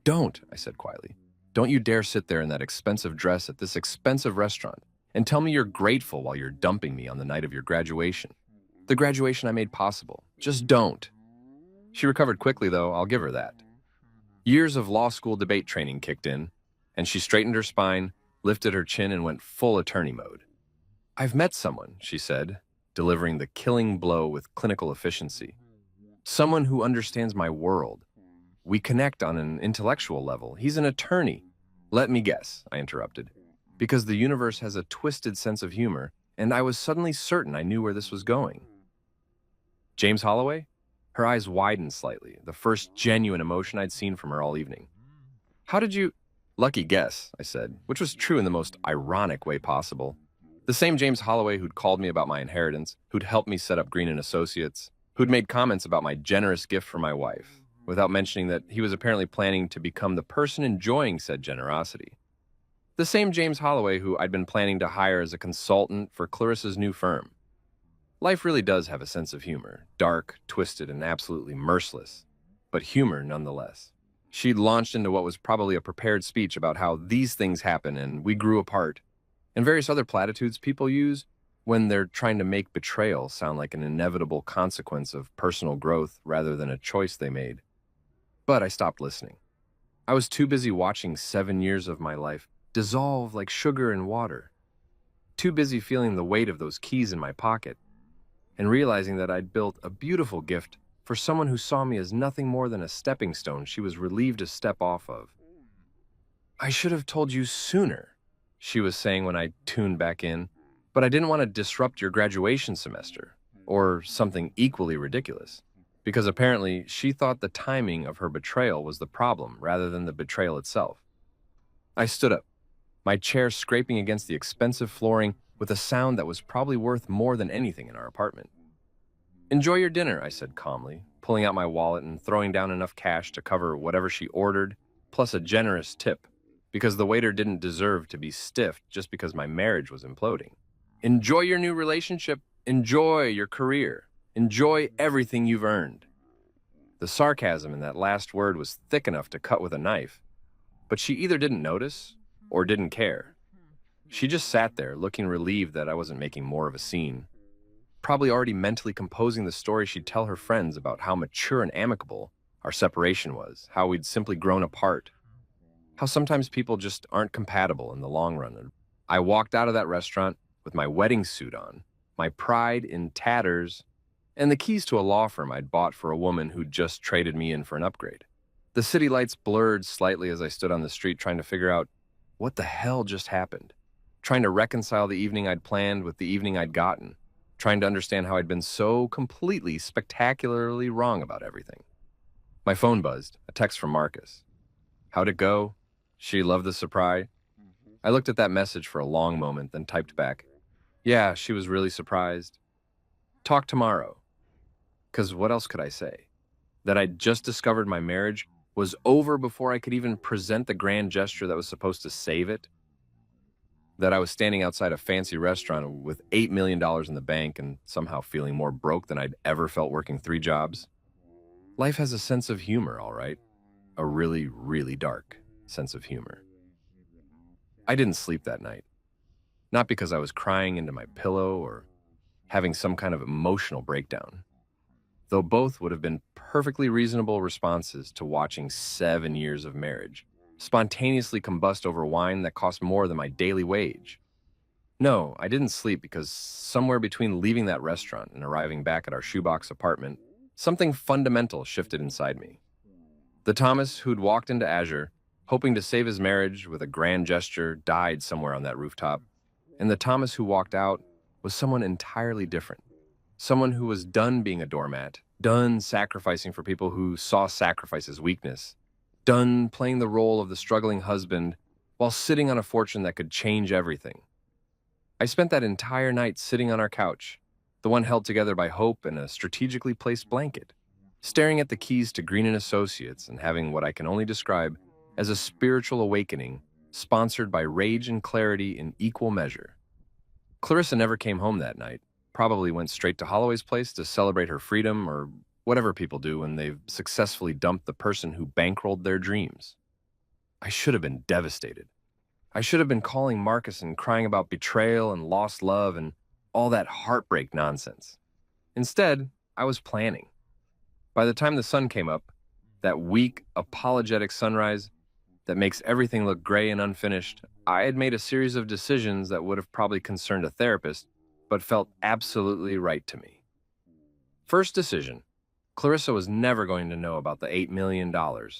"Don't," I said quietly. "Don't you dare sit there in that expensive dress at this expensive restaurant. And tell me you're grateful while you're dumping me on the night of your graduation. The graduation I made possible. Just don't. She recovered quickly, though, I'll give her that. Years of law school debate training kicked in, and she straightened her spine, lifted her chin, and went full attorney mode. I've met someone, she said, delivering the killing blow with clinical efficiency. Someone who understands my world. We connect on an intellectual level. He's an attorney. Let me guess, I interrupted, because the universe has a twisted sense of humor, and I was suddenly certain I knew where this was going. James Holloway? Her eyes widened slightly, the first genuine emotion I'd seen from her all evening. How did you— Lucky guess, I said, which was true in the most ironic way possible. The same James Holloway who'd called me about my inheritance, who'd helped me set up Green & Associates, who'd made comments about my generous gift for my wife, without mentioning that he was apparently planning to become the person enjoying said generosity. The same James Holloway who I'd been planning to hire as a consultant for Clarissa's new firm. Life really does have a sense of humor, dark, twisted, and absolutely merciless, but humor nonetheless. She'd launched into what was probably a prepared speech about how these things happen and we grew apart, and various other platitudes people use when they're trying to make betrayal sound like an inevitable consequence of personal growth rather than a choice they made. But I stopped listening. I was too busy watching 7 years of my life dissolve like sugar in water. Too busy feeling the weight of those keys in my pocket and realizing that I'd built a beautiful gift for someone who saw me as nothing more than a stepping stone she was relieved to step off of. I should have told you sooner, she was saying when I tuned back in, but I didn't want to disrupt your graduation semester, or something equally ridiculous, because apparently she thought the timing of her betrayal was the problem rather than the betrayal itself. I stood up, my chair scraping against the expensive flooring with a sound that was probably worth more than anything in our apartment. Enjoy your dinner, I said calmly, pulling out my wallet and throwing down enough cash to cover whatever she ordered, plus a generous tip, because the waiter didn't deserve to be stiffed just because my marriage was imploding. Enjoy your new relationship. Enjoy your career. Enjoy everything you've earned. The sarcasm in that last word was thick enough to cut with a knife, but she either didn't notice or didn't care. She just sat there, looking relieved that I wasn't making more of a scene, probably already mentally composing the story she'd tell her friends about how mature and amicable our separation was, how we'd simply grown apart, how sometimes people just aren't compatible in the long run. I walked out of that restaurant with my wedding suit on, my pride in tatters, and the keys to a law firm I'd bought for a woman who'd just traded me in for an upgrade. The city lights blurred slightly as I stood on the street trying to figure out what the hell just happened, trying to reconcile the evening I'd planned with the evening I'd gotten, trying to understand how I'd been so completely, spectacularly wrong about everything. My phone buzzed, a text from Marcus. How'd it go? She loved the surprise. I looked at that message for a long moment, then typed back, yeah, she was really surprised. Talk tomorrow. 'Cause what else could I say? That I'd just discovered my marriage was over before I could even present the grand gesture that was supposed to save it? That I was standing outside a fancy restaurant with $8 million in the bank and somehow feeling more broke than I'd ever felt working 3 jobs? Life has a sense of humor, all right. A really, really dark sense of humor. I didn't sleep that night. Not because I was crying into my pillow or having some kind of emotional breakdown, though both would have been perfectly reasonable responses to watching 7 years of marriage spontaneously combust over wine that cost more than my daily wage. No, I didn't sleep because somewhere between leaving that restaurant and arriving back at our shoebox apartment, something fundamental shifted inside me. The Thomas who'd walked into Azure, hoping to save his marriage with a grand gesture, died somewhere on that rooftop, and the Thomas who walked out was someone entirely different. Someone who was done being a doormat, done sacrificing for people who saw sacrifice as weakness, done playing the role of the struggling husband while sitting on a fortune that could change everything. I spent that entire night sitting on our couch, the one held together by hope and a strategically placed blanket, staring at the keys to Green & Associates and having what I can only describe as a spiritual awakening sponsored by rage and clarity in equal measure. Clarissa never came home that night, probably went straight to Holloway's place to celebrate her freedom or whatever people do when they've successfully dumped the person who bankrolled their dreams. I should have been devastated. I should have been calling Marcus and crying about betrayal and lost love and all that heartbreak nonsense. Instead, I was planning. By the time the sun came up, that weak, apologetic sunrise that makes everything look gray and unfinished, I had made a series of decisions that would have probably concerned a therapist, but felt absolutely right to me. First decision: Clarissa was never going to know about the $8 million.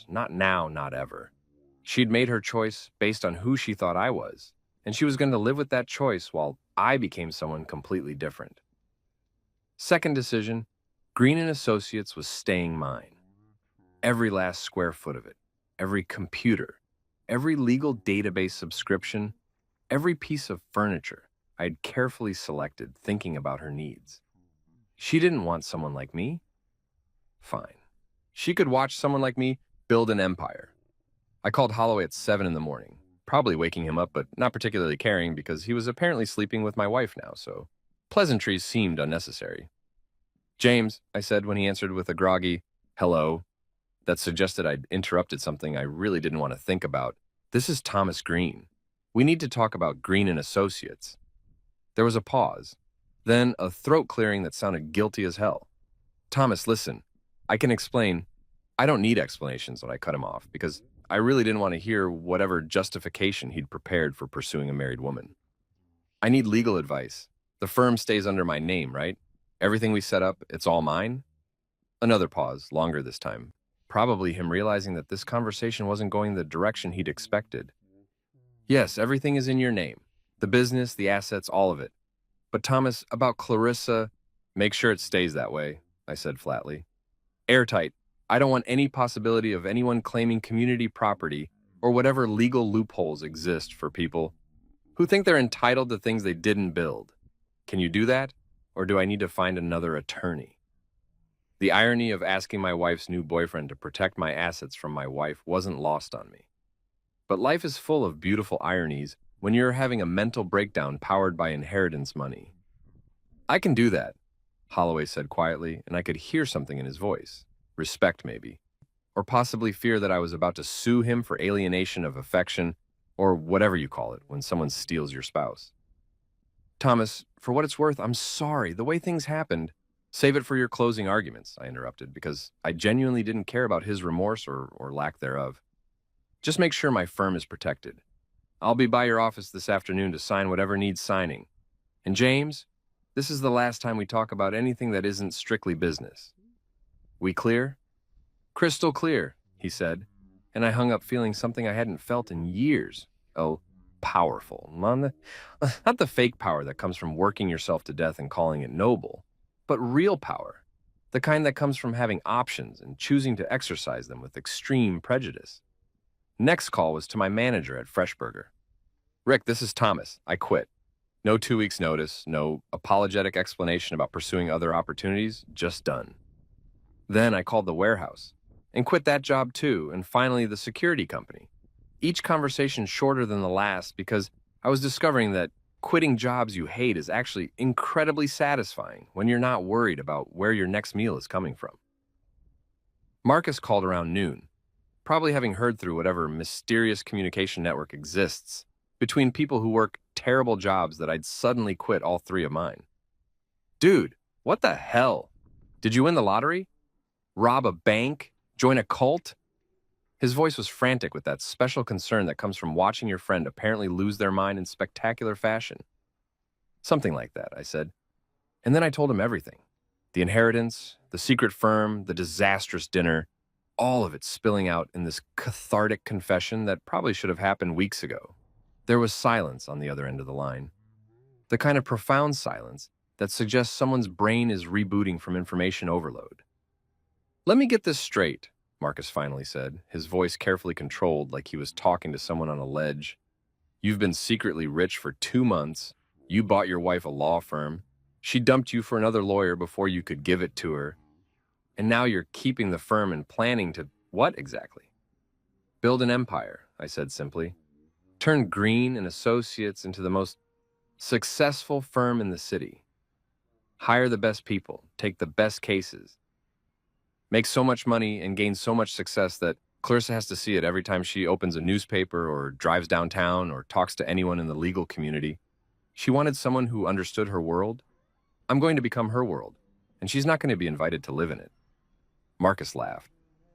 Not now, not ever. She'd made her choice based on who she thought I was, and she was going to live with that choice while I became someone completely different. Second decision: Green and Associates was staying mine. Every last square foot of it, every computer, every legal database subscription, every piece of furniture I had carefully selected thinking about her needs. She didn't want someone like me. Fine. She could watch someone like me build an empire. I called Holloway at 7 in the morning, probably waking him up, but not particularly caring because he was apparently sleeping with my wife now, so pleasantries seemed unnecessary. "James," I said when he answered with a groggy hello that suggested I'd interrupted something I really didn't want to think about. "This is Thomas Green. We need to talk about Green and Associates." There was a pause, then a throat clearing that sounded guilty as hell. "Thomas, listen, I can explain." "I don't need explanations," when I cut him off, because I really didn't want to hear whatever justification he'd prepared for pursuing a married woman. "I need legal advice. The firm stays under my name, right? Everything we set up, it's all mine?" Another pause, longer this time. Probably him realizing that this conversation wasn't going the direction he'd expected. "Yes, everything is in your name. The business, the assets, all of it. But Thomas, about Clarissa, make sure it stays that way," I said flatly. "Airtight. I don't want any possibility of anyone claiming community property or whatever legal loopholes exist for people who think they're entitled to things they didn't build. Can you do that? Or do I need to find another attorney?" The irony of asking my wife's new boyfriend to protect my assets from my wife wasn't lost on me. But life is full of beautiful ironies when you're having a mental breakdown powered by inheritance money. "I can do that," Holloway said quietly, and I could hear something in his voice. Respect, maybe. Or possibly fear that I was about to sue him for alienation of affection, or whatever you call it when someone steals your spouse. "Thomas, for what it's worth, I'm sorry. The way things happened—" "Save it for your closing arguments," I interrupted, because I genuinely didn't care about his remorse or lack thereof. "Just make sure my firm is protected. I'll be by your office this afternoon to sign whatever needs signing. And James, this is the last time we talk about anything that isn't strictly business. We clear?" "Crystal clear," he said, and I hung up feeling something I hadn't felt in years. Oh, powerful. Not the fake power that comes from working yourself to death and calling it noble, but real power, the kind that comes from having options and choosing to exercise them with extreme prejudice. Next call was to my manager at Freshburger. "Rick, this is Thomas. I quit. No 2 weeks notice, no apologetic explanation about pursuing other opportunities, just done." Then I called the warehouse and quit that job too, and finally the security company. Each conversation shorter than the last because I was discovering that quitting jobs you hate is actually incredibly satisfying when you're not worried about where your next meal is coming from. Marcus called around noon, probably having heard through whatever mysterious communication network exists between people who work terrible jobs that I'd suddenly quit all 3 of mine. "Dude, what the hell? Did you win the lottery? Rob a bank? Join a cult?" His voice was frantic with that special concern that comes from watching your friend apparently lose their mind in spectacular fashion. "Something like that," I said. And then I told him everything. The inheritance, the secret firm, the disastrous dinner, all of it spilling out in this cathartic confession that probably should have happened weeks ago. There was silence on the other end of the line. The kind of profound silence that suggests someone's brain is rebooting from information overload. "Let me get this straight," Marcus finally said, his voice carefully controlled like he was talking to someone on a ledge. "You've been secretly rich for 2 months. You bought your wife a law firm. She dumped you for another lawyer before you could give it to her. And now you're keeping the firm and planning to what exactly?" "Build an empire," I said simply. "Turn Green and Associates into the most successful firm in the city. Hire the best people, take the best cases, make so much money and gain so much success that Clarissa has to see it every time she opens a newspaper or drives downtown or talks to anyone in the legal community. She wanted someone who understood her world. I'm going to become her world, and she's not going to be invited to live in it. Marcus laughed.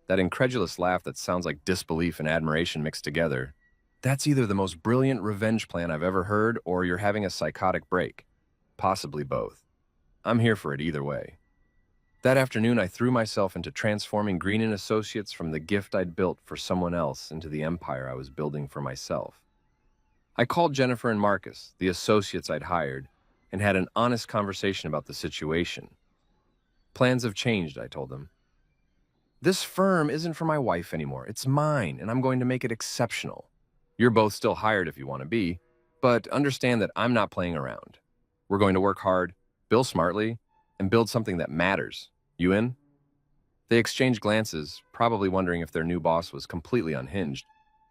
That incredulous laugh that sounds like disbelief and admiration mixed together. That's either the most brilliant revenge plan I've ever heard or you're having a psychotic break. Possibly both. I'm here for it either way. That afternoon, I threw myself into transforming Green & Associates from the gift I'd built for someone else into the empire I was building for myself. I called Jennifer and Marcus, the associates I'd hired, and had an honest conversation about the situation. Plans have changed, I told them. This firm isn't for my wife anymore. It's mine, and I'm going to make it exceptional. You're both still hired if you want to be, but understand that I'm not playing around. We're going to work hard, bill smartly, and build something that matters. You in? They exchanged glances, probably wondering if their new boss was completely unhinged,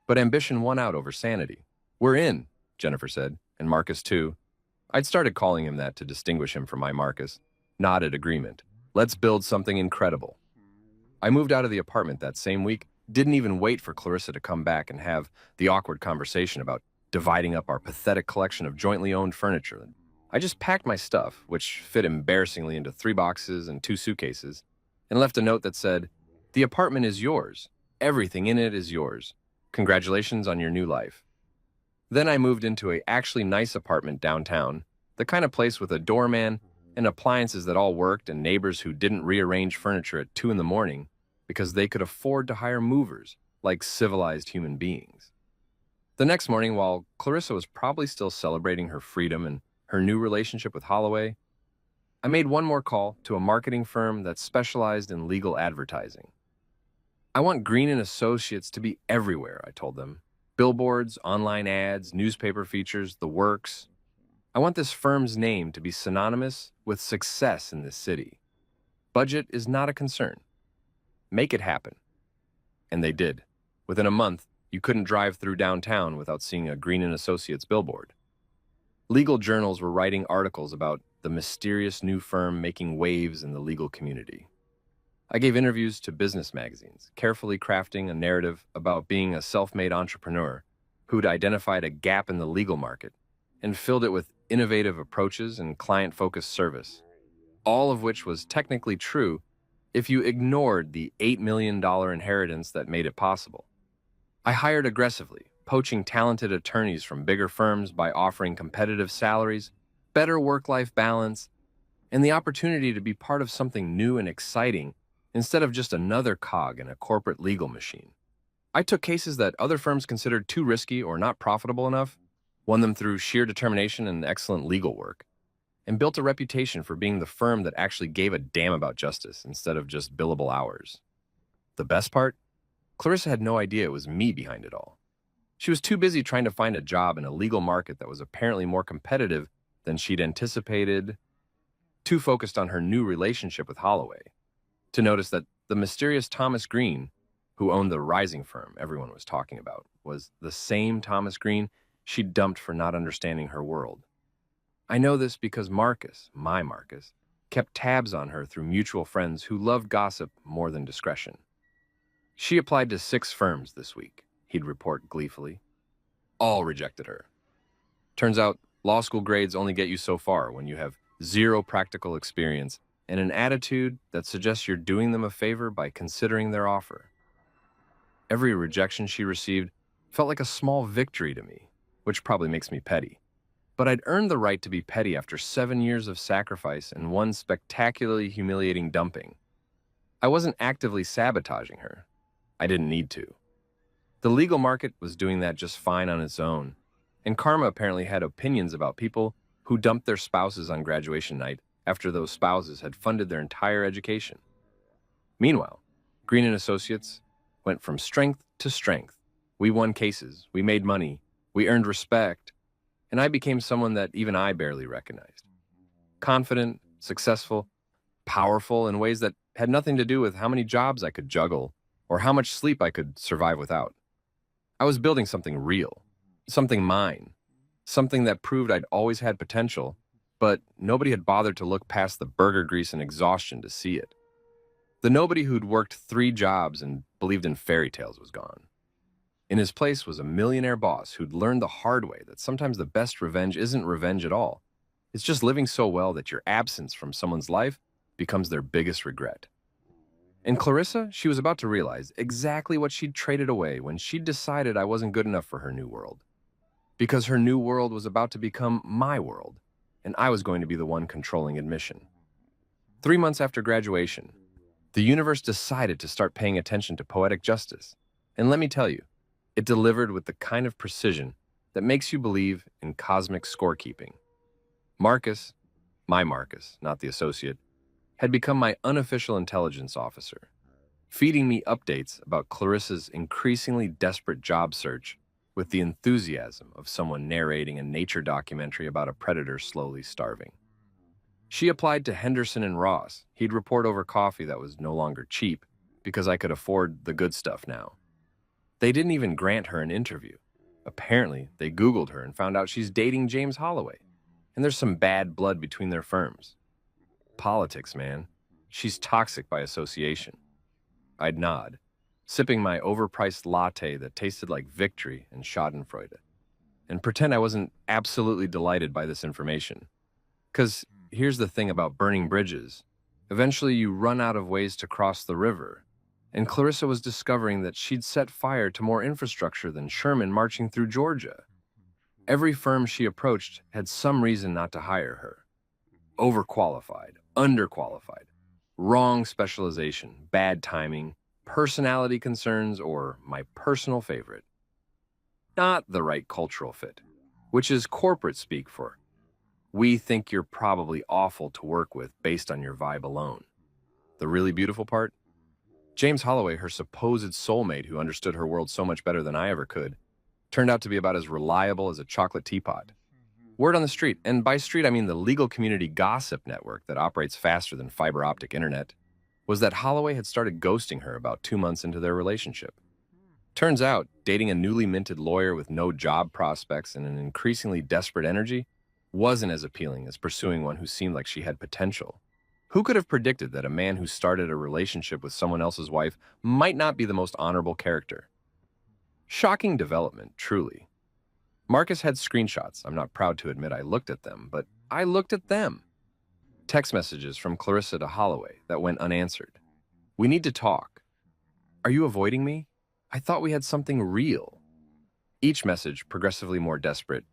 but ambition won out over sanity. We're in, Jennifer said, and Marcus too. I'd started calling him that to distinguish him from my Marcus. Nodded agreement. Let's build something incredible. I moved out of the apartment that same week, didn't even wait for Clarissa to come back and have the awkward conversation about dividing up our pathetic collection of jointly owned furniture. I just packed my stuff, which fit embarrassingly into 3 boxes and 2 suitcases, and left a note that said, "The apartment is yours. Everything in it is yours. Congratulations on your new life." Then I moved into a actually nice apartment downtown, the kind of place with a doorman and appliances that all worked and neighbors who didn't rearrange furniture at 2 in the morning because they could afford to hire movers like civilized human beings. The next morning, while Clarissa was probably still celebrating her freedom and her new relationship with Holloway, I made one more call to a marketing firm that specialized in legal advertising. I want Green & Associates to be everywhere, I told them. Billboards, online ads, newspaper features, the works. I want this firm's name to be synonymous with success in this city. Budget is not a concern. Make it happen. And they did. Within a month, you couldn't drive through downtown without seeing a Green & Associates billboard. Legal journals were writing articles about the mysterious new firm making waves in the legal community. I gave interviews to business magazines, carefully crafting a narrative about being a self-made entrepreneur who'd identified a gap in the legal market and filled it with innovative approaches and client-focused service, all of which was technically true if you ignored the $8 million inheritance that made it possible. I hired aggressively, poaching talented attorneys from bigger firms by offering competitive salaries, better work-life balance, and the opportunity to be part of something new and exciting instead of just another cog in a corporate legal machine. I took cases that other firms considered too risky or not profitable enough, won them through sheer determination and excellent legal work, and built a reputation for being the firm that actually gave a damn about justice instead of just billable hours. The best part? Clarissa had no idea it was me behind it all. She was too busy trying to find a job in a legal market that was apparently more competitive than she'd anticipated, too focused on her new relationship with Holloway, to notice that the mysterious Thomas Green, who owned the rising firm everyone was talking about, was the same Thomas Green she'd dumped for not understanding her world. I know this because Marcus, my Marcus, kept tabs on her through mutual friends who loved gossip more than discretion. She applied to 6 firms this week, he'd report gleefully. All rejected her. Turns out, law school grades only get you so far when you have 0 practical experience and an attitude that suggests you're doing them a favor by considering their offer. Every rejection she received felt like a small victory to me, which probably makes me petty. But I'd earned the right to be petty after 7 years of sacrifice and one spectacularly humiliating dumping. I wasn't actively sabotaging her. I didn't need to. The legal market was doing that just fine on its own, and karma apparently had opinions about people who dumped their spouses on graduation night after those spouses had funded their entire education. Meanwhile, Green & Associates went from strength to strength. We won cases, we made money, we earned respect, and I became someone that even I barely recognized. Confident, successful, powerful in ways that had nothing to do with how many jobs I could juggle or how much sleep I could survive without. I was building something real, something mine, something that proved I'd always had potential, but nobody had bothered to look past the burger grease and exhaustion to see it. The nobody who'd worked 3 jobs and believed in fairy tales was gone. In his place was a millionaire boss who'd learned the hard way that sometimes the best revenge isn't revenge at all. It's just living so well that your absence from someone's life becomes their biggest regret. In Clarissa, she was about to realize exactly what she'd traded away when she'd decided I wasn't good enough for her new world. Because her new world was about to become my world, and I was going to be the one controlling admission. 3 months after graduation, the universe decided to start paying attention to poetic justice. And let me tell you, it delivered with the kind of precision that makes you believe in cosmic scorekeeping. Marcus, my Marcus, not the associate, had become my unofficial intelligence officer, feeding me updates about Clarissa's increasingly desperate job search with the enthusiasm of someone narrating a nature documentary about a predator slowly starving. She applied to Henderson and Ross. He'd report over coffee that was no longer cheap because I could afford the good stuff now. They didn't even grant her an interview. Apparently, they Googled her and found out she's dating James Holloway, and there's some bad blood between their firms. Politics, man. She's toxic by association. I'd nod, sipping my overpriced latte that tasted like victory and schadenfreude, and pretend I wasn't absolutely delighted by this information. 'Cause here's the thing about burning bridges. Eventually you run out of ways to cross the river, and Clarissa was discovering that she'd set fire to more infrastructure than Sherman marching through Georgia. Every firm she approached had some reason not to hire her. Overqualified, underqualified, wrong specialization, bad timing, personality concerns, or my personal favorite, not the right cultural fit, which is corporate speak for we think you're probably awful to work with based on your vibe alone. The really beautiful part? James Holloway, her supposed soulmate who understood her world so much better than I ever could, turned out to be about as reliable as a chocolate teapot. Word on the street, and by street I mean the legal community gossip network that operates faster than fiber optic internet, was that Holloway had started ghosting her about 2 months into their relationship. Turns out, dating a newly minted lawyer with no job prospects and an increasingly desperate energy wasn't as appealing as pursuing one who seemed like she had potential. Who could have predicted that a man who started a relationship with someone else's wife might not be the most honorable character? Shocking development, truly. Marcus had screenshots. I'm not proud to admit I looked at them, but I looked at them. Text messages from Clarissa to Holloway that went unanswered. We need to talk. Are you avoiding me? I thought we had something real. Each message progressively more desperate.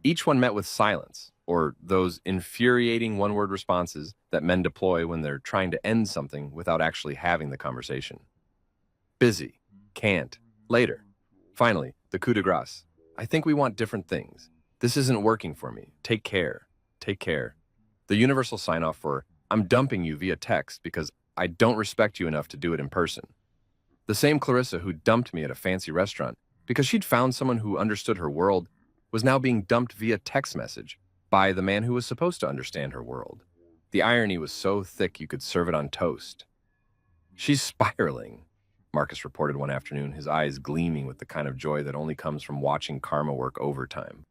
Each one met with silence, or those infuriating one-word responses that men deploy when they're trying to end something without actually having the conversation. Busy. Can't. Later. Finally, the coup de grace. I think we want different things. This isn't working for me. Take care. Take care. The universal sign-off for, I'm dumping you via text because I don't respect you enough to do it in person. The same Clarissa who dumped me at a fancy restaurant because she'd found someone who understood her world was now being dumped via text message by the man who was supposed to understand her world. The irony was so thick you could serve it on toast. She's spiraling, Marcus reported one afternoon, his eyes gleaming with the kind of joy that only comes from watching karma work overtime.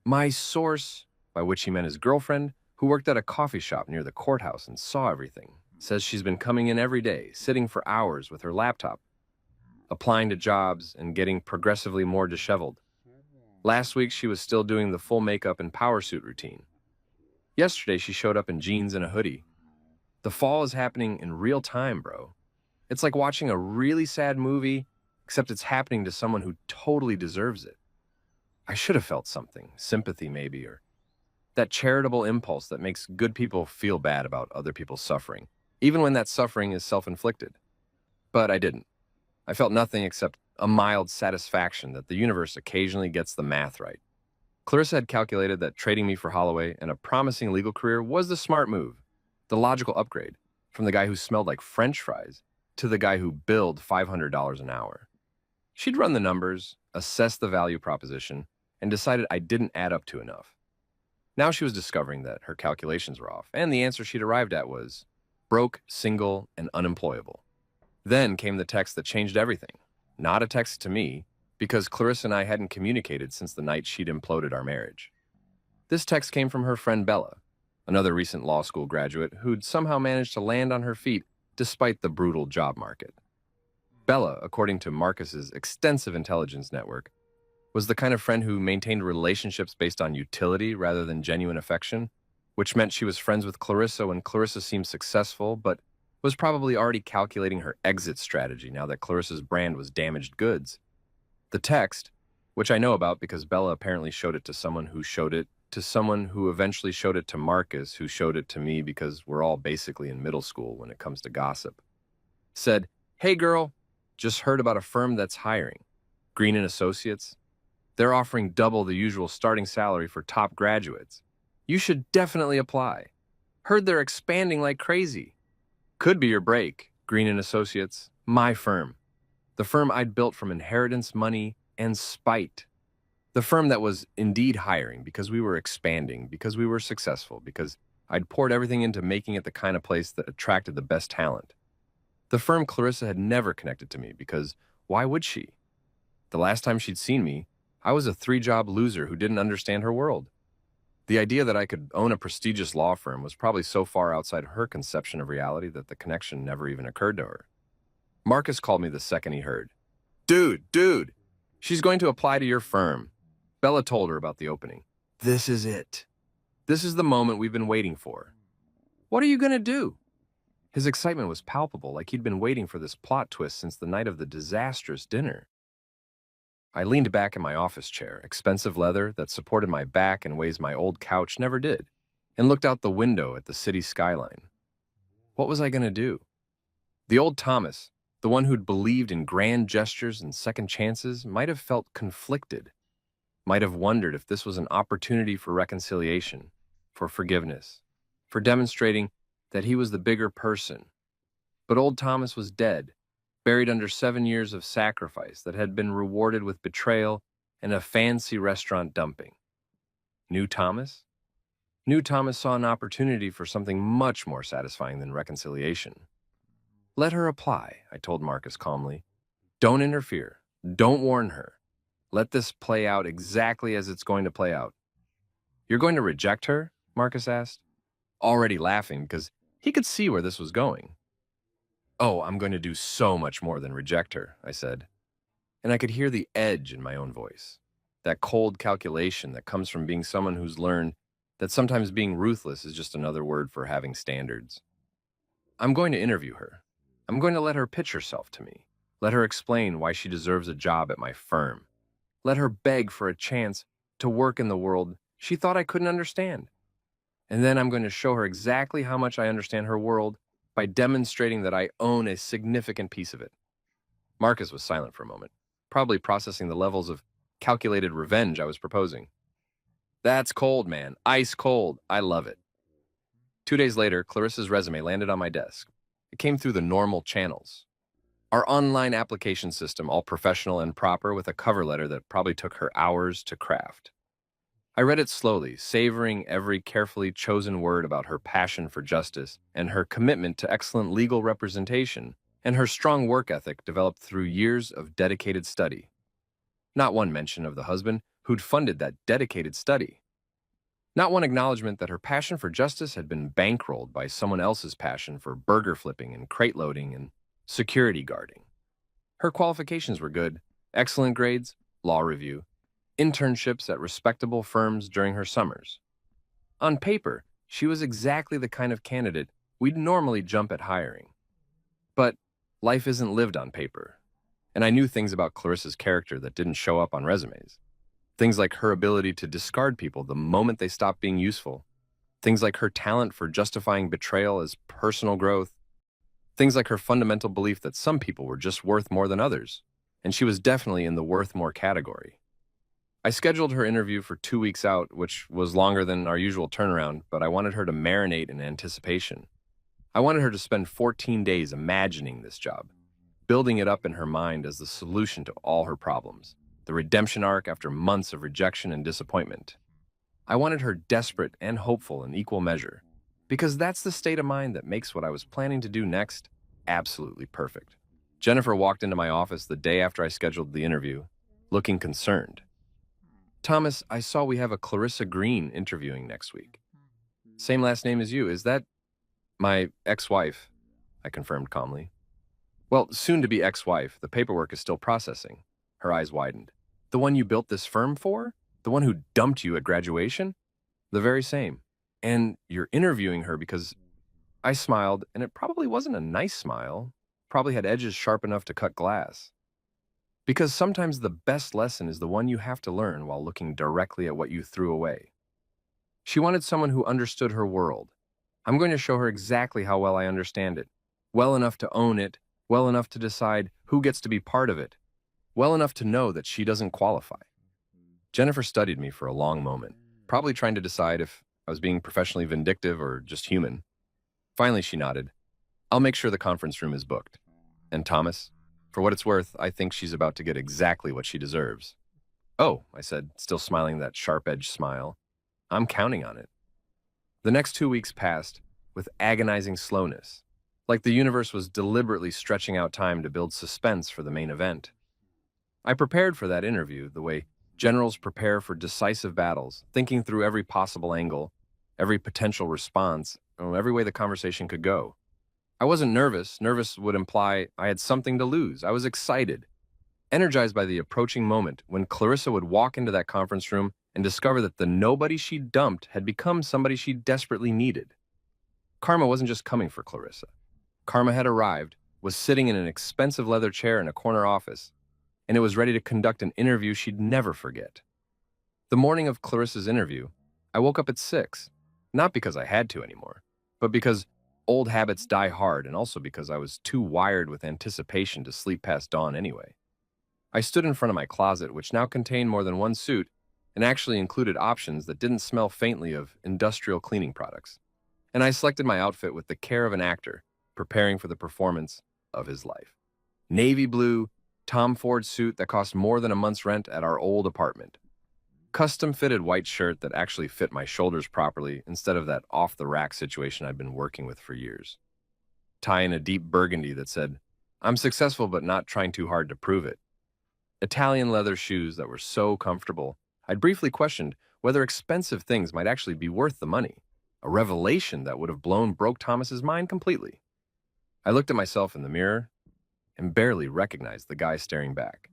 My source, by which he meant his girlfriend, who worked at a coffee shop near the courthouse and saw everything, says she's been coming in every day, sitting for hours with her laptop, applying to jobs and getting progressively more disheveled. Last week, she was still doing the full makeup and power suit routine. Yesterday, she showed up in jeans and a hoodie. The fall is happening in real time, bro. It's like watching a really sad movie, except it's happening to someone who totally deserves it. I should have felt something, sympathy maybe, or that charitable impulse that makes good people feel bad about other people's suffering, even when that suffering is self-inflicted. But I didn't. I felt nothing except a mild satisfaction that the universe occasionally gets the math right. Clarissa had calculated that trading me for Holloway and a promising legal career was the smart move, the logical upgrade, from the guy who smelled like French fries to the guy who billed $500 an hour. She'd run the numbers, assessed the value proposition, and decided I didn't add up to enough. Now she was discovering that her calculations were off, and the answer she'd arrived at was broke, single, and unemployable. Then came the text that changed everything. Not a text to me, because Clarissa and I hadn't communicated since the night she'd imploded our marriage. This text came from her friend Bella, another recent law school graduate who'd somehow managed to land on her feet despite the brutal job market. Bella, according to Marcus's extensive intelligence network, was the kind of friend who maintained relationships based on utility rather than genuine affection, which meant she was friends with Clarissa when Clarissa seemed successful, but was probably already calculating her exit strategy now that Clarissa's brand was damaged goods. The text, which I know about because Bella apparently showed it to someone who showed it to someone who eventually showed it to Marcus, who showed it to me because we're all basically in middle school when it comes to gossip, said, "Hey girl, just heard about a firm that's hiring. Green and Associates. They're offering double the usual starting salary for top graduates. You should definitely apply. Heard they're expanding like crazy. Could be your break, Green and Associates, my firm. The firm I'd built from inheritance money and spite. The firm that was indeed hiring because we were expanding, because we were successful, because I'd poured everything into making it the kind of place that attracted the best talent. The firm Clarissa had never connected to me because why would she? The last time she'd seen me, I was a three-job loser who didn't understand her world. The idea that I could own a prestigious law firm was probably so far outside her conception of reality that the connection never even occurred to her. Marcus called me the second he heard. Dude, she's going to apply to your firm. Bella told her about the opening. This is it. This is the moment we've been waiting for. What are you going to do? His excitement was palpable, like he'd been waiting for this plot twist since the night of the disastrous dinner. I leaned back in my office chair, expensive leather that supported my back in ways my old couch never did, and looked out the window at the city skyline. What was I going to do? The old Thomas, the one who'd believed in grand gestures and second chances, might have felt conflicted, might have wondered if this was an opportunity for reconciliation, for forgiveness, for demonstrating that he was the bigger person. But old Thomas was dead, buried under 7 years of sacrifice that had been rewarded with betrayal and a fancy restaurant dumping. New Thomas? New Thomas saw an opportunity for something much more satisfying than reconciliation. Let her apply, I told Marcus calmly. Don't interfere. Don't warn her. Let this play out exactly as it's going to play out. You're going to reject her? Marcus asked, already laughing because he could see where this was going. Oh, I'm going to do so much more than reject her, I said. And I could hear the edge in my own voice, that cold calculation that comes from being someone who's learned that sometimes being ruthless is just another word for having standards. I'm going to interview her. I'm going to let her pitch herself to me. Let her explain why she deserves a job at my firm. Let her beg for a chance to work in the world she thought I couldn't understand. And then I'm going to show her exactly how much I understand her world by demonstrating that I own a significant piece of it. Marcus was silent for a moment, probably processing the levels of calculated revenge I was proposing. That's cold, man. Ice cold. I love it. 2 days later, Clarissa's resume landed on my desk. It came through the normal channels. Our online application system, all professional and proper, with a cover letter that probably took her hours to craft. I read it slowly, savoring every carefully chosen word about her passion for justice and her commitment to excellent legal representation and her strong work ethic developed through years of dedicated study. Not one mention of the husband who'd funded that dedicated study. Not one acknowledgement that her passion for justice had been bankrolled by someone else's passion for burger flipping and crate loading and security guarding. Her qualifications were good, excellent grades, law review, internships at respectable firms during her summers. On paper, she was exactly the kind of candidate we'd normally jump at hiring. But life isn't lived on paper, and I knew things about Clarissa's character that didn't show up on resumes. Things like her ability to discard people the moment they stopped being useful. Things like her talent for justifying betrayal as personal growth. Things like her fundamental belief that some people were just worth more than others, and she was definitely in the worth more category. I scheduled her interview for 2 weeks out, which was longer than our usual turnaround, but I wanted her to marinate in anticipation. I wanted her to spend 14 days imagining this job, building it up in her mind as the solution to all her problems, the redemption arc after months of rejection and disappointment. I wanted her desperate and hopeful in equal measure, because that's the state of mind that makes what I was planning to do next absolutely perfect. Jennifer walked into my office the day after I scheduled the interview, looking concerned. Thomas, I saw we have a Clarissa Green interviewing next week. Same last name as you. Is that my ex-wife? I confirmed calmly. Well, soon to be ex-wife, the paperwork is still processing. Her eyes widened. The one you built this firm for? The one who dumped you at graduation? The very same. And you're interviewing her because I smiled, and it probably wasn't a nice smile. Probably had edges sharp enough to cut glass. Because sometimes the best lesson is the one you have to learn while looking directly at what you threw away. She wanted someone who understood her world. I'm going to show her exactly how well I understand it. Well enough to own it, well enough to decide who gets to be part of it, well enough to know that she doesn't qualify. Jennifer studied me for a long moment, probably trying to decide if I was being professionally vindictive or just human. Finally, she nodded. I'll make sure the conference room is booked. And Thomas, for what it's worth, I think she's about to get exactly what she deserves. Oh, I said, still smiling that sharp-edged smile. I'm counting on it. The next 2 weeks passed with agonizing slowness, like the universe was deliberately stretching out time to build suspense for the main event. I prepared for that interview the way generals prepare for decisive battles, thinking through every possible angle, every potential response, every way the conversation could go. I wasn't nervous. Nervous would imply I had something to lose. I was excited, energized by the approaching moment when Clarissa would walk into that conference room and discover that the nobody she dumped had become somebody she desperately needed. Karma wasn't just coming for Clarissa. Karma had arrived, was sitting in an expensive leather chair in a corner office, and it was ready to conduct an interview she'd never forget. The morning of Clarissa's interview, I woke up at 6, not because I had to anymore, but because old habits die hard and also because I was too wired with anticipation to sleep past dawn anyway. I stood in front of my closet, which now contained more than one suit and actually included options that didn't smell faintly of industrial cleaning products. And I selected my outfit with the care of an actor preparing for the performance of his life. Navy blue, Tom Ford suit that cost more than a month's rent at our old apartment. Custom-fitted white shirt that actually fit my shoulders properly instead of that off-the-rack situation I'd been working with for years. Tie in a deep burgundy that said, I'm successful but not trying too hard to prove it. Italian leather shoes that were so comfortable, I'd briefly questioned whether expensive things might actually be worth the money, a revelation that would have broke Thomas's mind completely. I looked at myself in the mirror and barely recognized the guy staring back.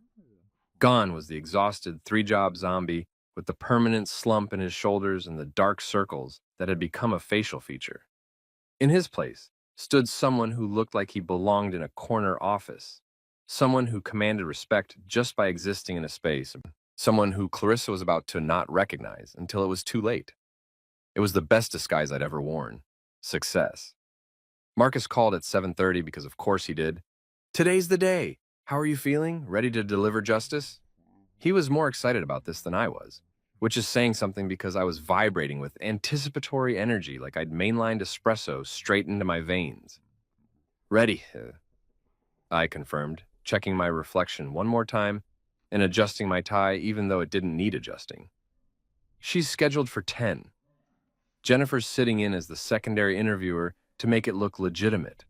Gone was the exhausted three-job zombie with the permanent slump in his shoulders and the dark circles that had become a facial feature. In his place stood someone who looked like he belonged in a corner office, someone who commanded respect just by existing in a space, someone who Clarissa was about to not recognize until it was too late. It was the best disguise I'd ever worn. Success. Marcus called at 7:30 because of course he did. Today's the day. How are you feeling? Ready to deliver justice? He was more excited about this than I was, which is saying something because I was vibrating with anticipatory energy like I'd mainlined espresso straight into my veins. Ready, I confirmed, checking my reflection one more time and adjusting my tie even though it didn't need adjusting. She's scheduled for 10. Jennifer's sitting in as the secondary interviewer to make it look legitimate.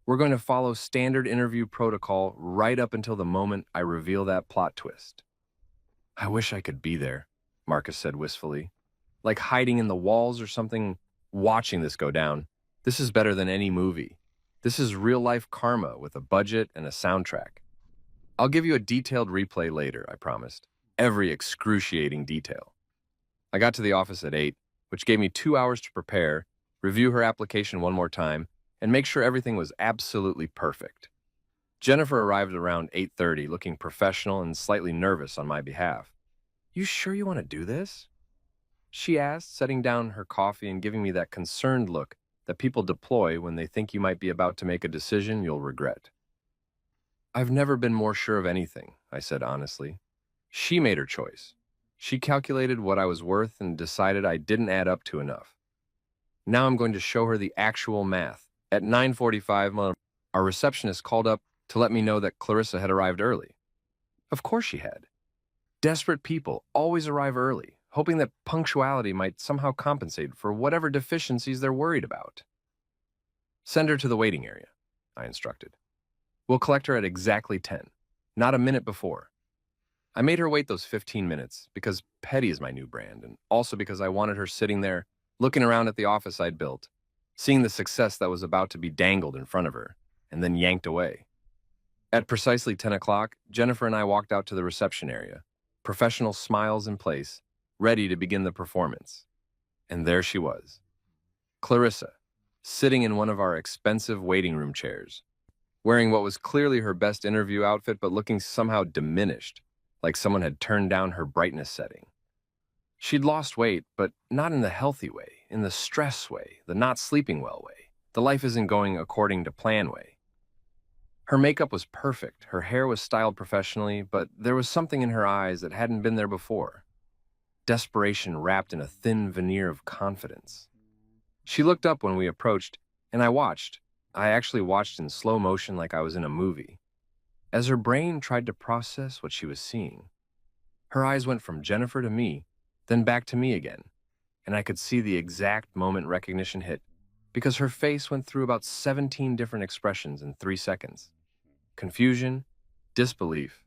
We're going to follow standard interview protocol right up until the moment I reveal that plot twist. I wish I could be there, Marcus said wistfully. Like hiding in the walls or something, watching this go down. This is better than any movie. This is real-life karma with a budget and a soundtrack. I'll give you a detailed replay later, I promised. Every excruciating detail. I got to the office at 8, which gave me 2 hours to prepare, review her application one more time, and make sure everything was absolutely perfect. Jennifer arrived around 8:30, looking professional and slightly nervous on my behalf. You sure you want to do this? She asked, setting down her coffee and giving me that concerned look that people deploy when they think you might be about to make a decision you'll regret. I've never been more sure of anything, I said honestly. She made her choice. She calculated what I was worth and decided I didn't add up to enough. Now I'm going to show her the actual math. At 9:45, our receptionist called up to let me know that Clarissa had arrived early. Of course she had. Desperate people always arrive early, hoping that punctuality might somehow compensate for whatever deficiencies they're worried about. Send her to the waiting area, I instructed. We'll collect her at exactly 10, not a minute before. I made her wait those 15 minutes because petty is my new brand, and also because I wanted her sitting there, looking around at the office I'd built, seeing the success that was about to be dangled in front of her. and then yanked away. At precisely 10 o'clock, Jennifer and I walked out to the reception area, professional smiles in place, ready to begin the performance. And there she was, Clarissa, sitting in one of our expensive waiting room chairs, wearing what was clearly her best interview outfit but looking somehow diminished, like someone had turned down her brightness setting. She'd lost weight, but not in the healthy way, in the stress way, the not sleeping well way, the life isn't going according to plan way. Her makeup was perfect, her hair was styled professionally, but there was something in her eyes that hadn't been there before. Desperation wrapped in a thin veneer of confidence. She looked up when we approached, and I watched. I actually watched in slow motion like I was in a movie. As her brain tried to process what she was seeing, her eyes went from Jennifer to me, then back to me again, and I could see the exact moment recognition hit, because her face went through about 17 different expressions in 3 seconds. Confusion, disbelief,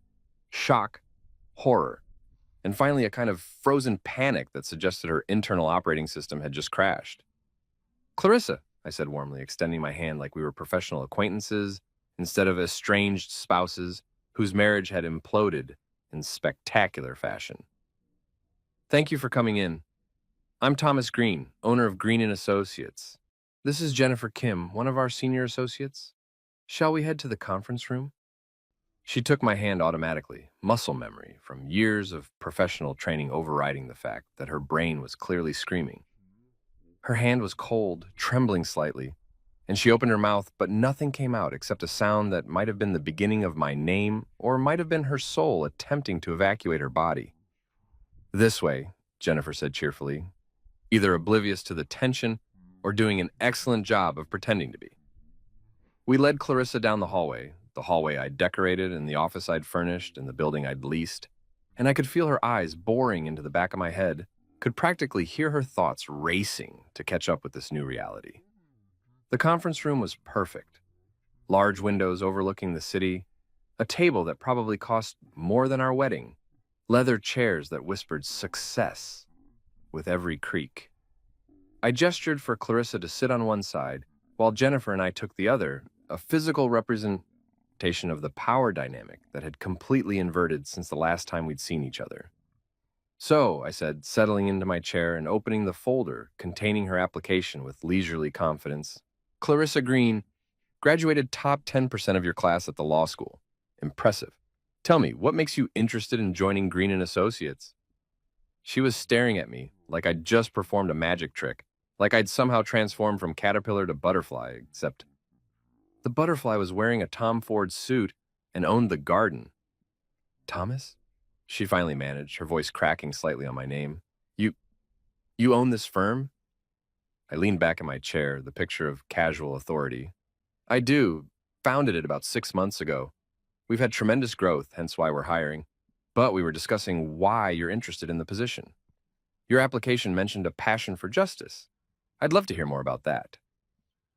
shock, horror, and finally a kind of frozen panic that suggested her internal operating system had just crashed. "Clarissa," I said warmly, extending my hand like we were professional acquaintances instead of estranged spouses whose marriage had imploded in spectacular fashion. "Thank you for coming in. I'm Thomas Green, owner of Green & Associates. This is Jennifer Kim, one of our senior associates. Shall we head to the conference room?" She took my hand automatically, muscle memory from years of professional training overriding the fact that her brain was clearly screaming. Her hand was cold, trembling slightly, and she opened her mouth, but nothing came out except a sound that might have been the beginning of my name or might have been her soul attempting to evacuate her body. "This way," Jennifer said cheerfully, either oblivious to the tension or doing an excellent job of pretending to be. We led Clarissa down the hallway I'd decorated and the office I'd furnished and the building I'd leased, and I could feel her eyes boring into the back of my head, could practically hear her thoughts racing to catch up with this new reality. The conference room was perfect. Large windows overlooking the city, a table that probably cost more than our wedding, leather chairs that whispered success with every creak. I gestured for Clarissa to sit on one side, while Jennifer and I took the other, a physical representation of the power dynamic that had completely inverted since the last time we'd seen each other. "So," I said, settling into my chair and opening the folder containing her application with leisurely confidence. "Clarissa Green, graduated top 10% of your class at the law school. Impressive. Tell me, what makes you interested in joining Green & Associates?" She was staring at me like I'd just performed a magic trick, like I'd somehow transformed from caterpillar to butterfly, except the butterfly was wearing a Tom Ford suit and owned the garden. "Thomas?" She finally managed, her voice cracking slightly on my name. You own this firm?" I leaned back in my chair, the picture of casual authority. "I do. Founded it about 6 months ago. We've had tremendous growth, hence why we're hiring. But we were discussing why you're interested in the position. Your application mentioned a passion for justice. I'd love to hear more about that."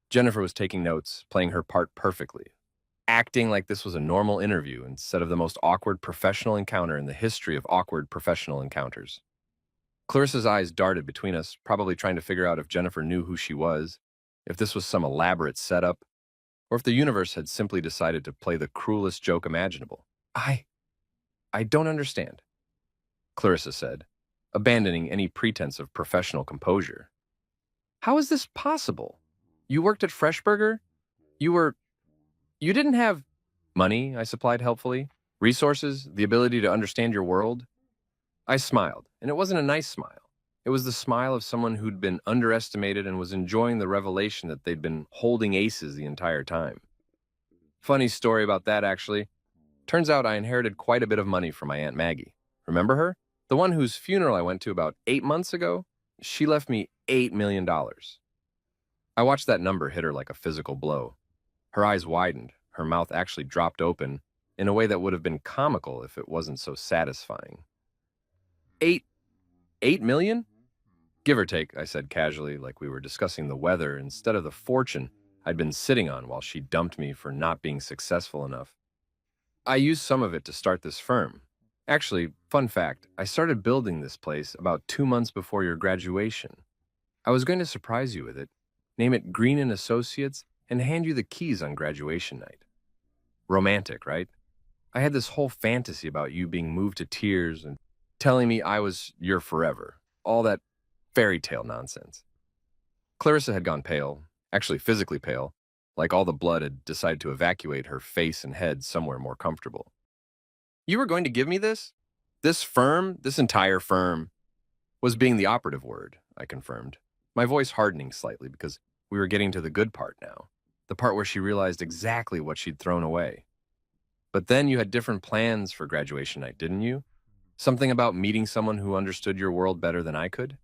Jennifer was taking notes, playing her part perfectly, acting like this was a normal interview instead of the most awkward professional encounter in the history of awkward professional encounters. Clarissa's eyes darted between us, probably trying to figure out if Jennifer knew who she was, if this was some elaborate setup, or if the universe had simply decided to play the cruelest joke imaginable. I don't understand," Clarissa said, abandoning any pretense of professional composure. "How is this possible? You worked at Freshburger? You didn't have—" "Money," I supplied helpfully. "Resources, the ability to understand your world." I smiled, and it wasn't a nice smile. It was the smile of someone who'd been underestimated and was enjoying the revelation that they'd been holding aces the entire time. Funny story about that, actually. Turns out I inherited quite a bit of money from my Aunt Maggie. Remember her? The one whose funeral I went to about 8 months ago? She left me $8 million. I watched that number hit her like a physical blow. Her eyes widened, her mouth actually dropped open in a way that would have been comical if it wasn't so satisfying. Eight million? Give or take, I said casually, like we were discussing the weather instead of the fortune I'd been sitting on while she dumped me for not being successful enough. I used some of it to start this firm. Actually, fun fact, I started building this place about 2 months before your graduation. I was going to surprise you with it, name it Green & Associates, and hand you the keys on graduation night. Romantic, right? I had this whole fantasy about you being moved to tears and telling me I was your forever. All that fairy tale nonsense. Clarissa had gone pale, actually physically pale, like all the blood had decided to evacuate her face and head somewhere more comfortable. You were going to give me this? This firm, this entire firm, was being the operative word, I confirmed, my voice hardening slightly because we were getting to the good part now, the part where she realized exactly what she'd thrown away. But then you had different plans for graduation night, didn't you? Something about meeting someone who understood your world better than I could?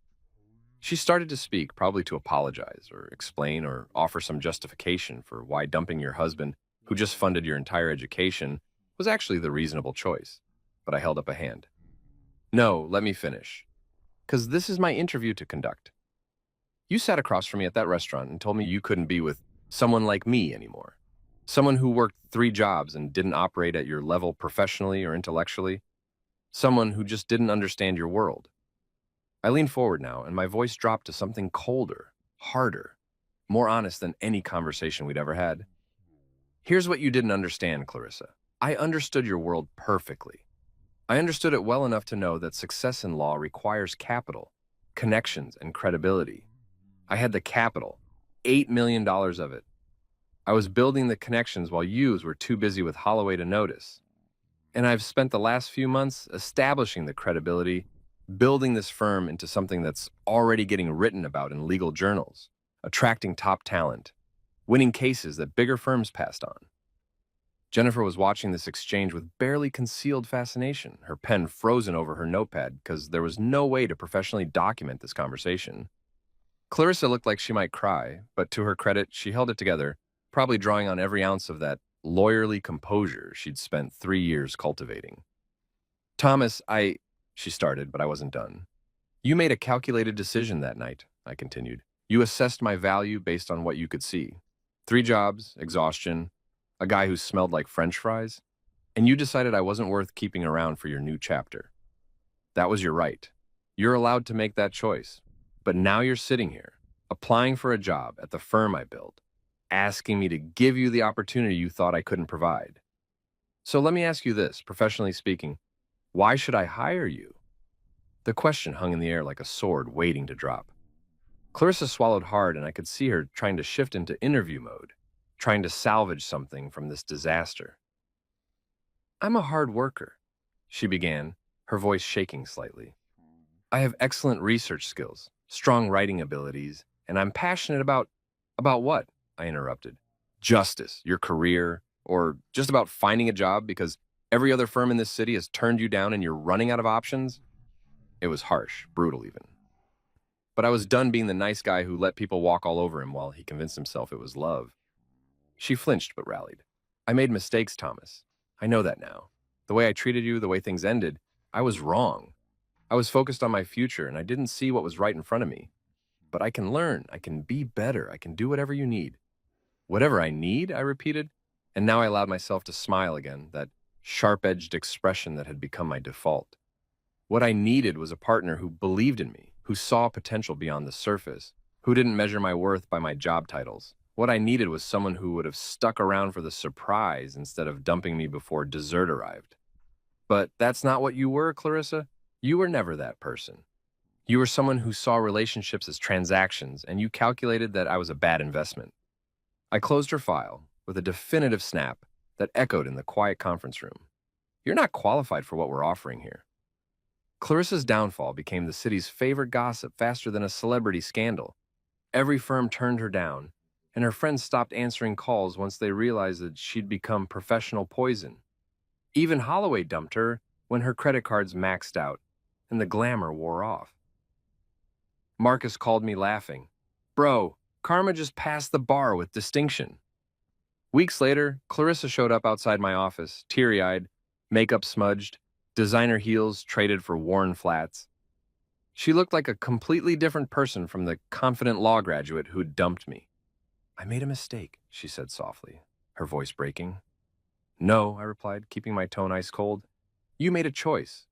She started to speak, probably to apologize or explain or offer some justification for why dumping your husband, who just funded your entire education, was actually the reasonable choice. But I held up a hand. No, let me finish. Because this is my interview to conduct. You sat across from me at that restaurant and told me you couldn't be with someone like me anymore. Someone who worked 3 jobs and didn't operate at your level professionally or intellectually. Someone who just didn't understand your world. I leaned forward now, and my voice dropped to something colder, harder, more honest than any conversation we'd ever had. Here's what you didn't understand, Clarissa. I understood your world perfectly. I understood it well enough to know that success in law requires capital, connections, and credibility. I had the capital, $8 million of it. I was building the connections while yous were too busy with Holloway to notice. And I've spent the last few months establishing the credibility, building this firm into something that's already getting written about in legal journals, attracting top talent, winning cases that bigger firms passed on. Jennifer was watching this exchange with barely concealed fascination, her pen frozen over her notepad because there was no way to professionally document this conversation. Clarissa looked like she might cry, but to her credit, she held it together, probably drawing on every ounce of that lawyerly composure she'd spent 3 years cultivating. Thomas, she started, but I wasn't done. You made a calculated decision that night, I continued. You assessed my value based on what you could see. 3 jobs, exhaustion, a guy who smelled like French fries, and you decided I wasn't worth keeping around for your new chapter. That was your right. You're allowed to make that choice. But now you're sitting here, applying for a job at the firm I built, asking me to give you the opportunity you thought I couldn't provide. So let me ask you this, professionally speaking, why should I hire you? The question hung in the air like a sword waiting to drop. Clarissa swallowed hard, and I could see her trying to shift into interview mode, trying to salvage something from this disaster. I'm a hard worker, she began, her voice shaking slightly. I have excellent research skills, strong writing abilities, and I'm passionate about what? I interrupted. Justice, your career, or just about finding a job because every other firm in this city has turned you down and you're running out of options? It was harsh, brutal even. But I was done being the nice guy who let people walk all over him while he convinced himself it was love. She flinched but rallied. I made mistakes, Thomas. I know that now. The way I treated you, the way things ended, I was wrong. I was focused on my future and I didn't see what was right in front of me. But I can learn, I can be better, I can do whatever you need. Whatever I need, I repeated, and now I allowed myself to smile again, that sharp-edged expression that had become my default. What I needed was a partner who believed in me, who saw potential beyond the surface, who didn't measure my worth by my job titles. What I needed was someone who would have stuck around for the surprise instead of dumping me before dessert arrived. But that's not what you were, Clarissa. You were never that person. You were someone who saw relationships as transactions, and you calculated that I was a bad investment. I closed her file with a definitive snap that echoed in the quiet conference room. You're not qualified for what we're offering here. Clarissa's downfall became the city's favorite gossip faster than a celebrity scandal. Every firm turned her down, and her friends stopped answering calls once they realized that she'd become professional poison. Even Holloway dumped her when her credit cards maxed out and the glamour wore off. Marcus called me laughing. Bro, karma just passed the bar with distinction. Weeks later, Clarissa showed up outside my office, teary-eyed, makeup smudged, designer heels traded for worn flats. She looked like a completely different person from the confident law graduate who'd dumped me. I made a mistake, she said softly, her voice breaking. No, I replied, keeping my tone ice cold. You made a choice.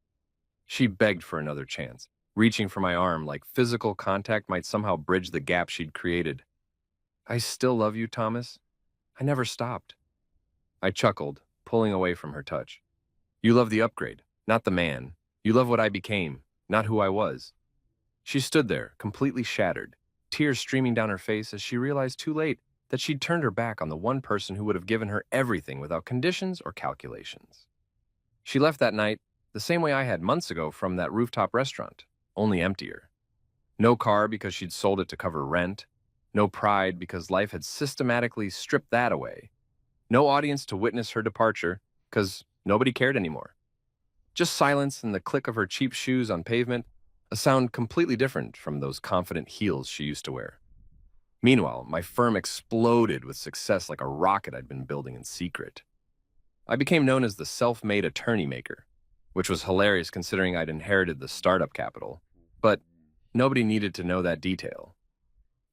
She begged for another chance, reaching for my arm like physical contact might somehow bridge the gap she'd created. I still love you, Thomas, I never stopped. I chuckled, pulling away from her touch. You love the upgrade, not the man. You love what I became, not who I was. She stood there, completely shattered, tears streaming down her face as she realized too late that she'd turned her back on the one person who would have given her everything without conditions or calculations. She left that night the same way I had months ago from that rooftop restaurant, only emptier. No car because she'd sold it to cover rent. No pride because life had systematically stripped that away. No audience to witness her departure because nobody cared anymore. Just silence and the click of her cheap shoes on pavement, a sound completely different from those confident heels she used to wear. Meanwhile, my firm exploded with success like a rocket I'd been building in secret. I became known as the self-made attorney maker, which was hilarious considering I'd inherited the startup capital. But nobody needed to know that detail.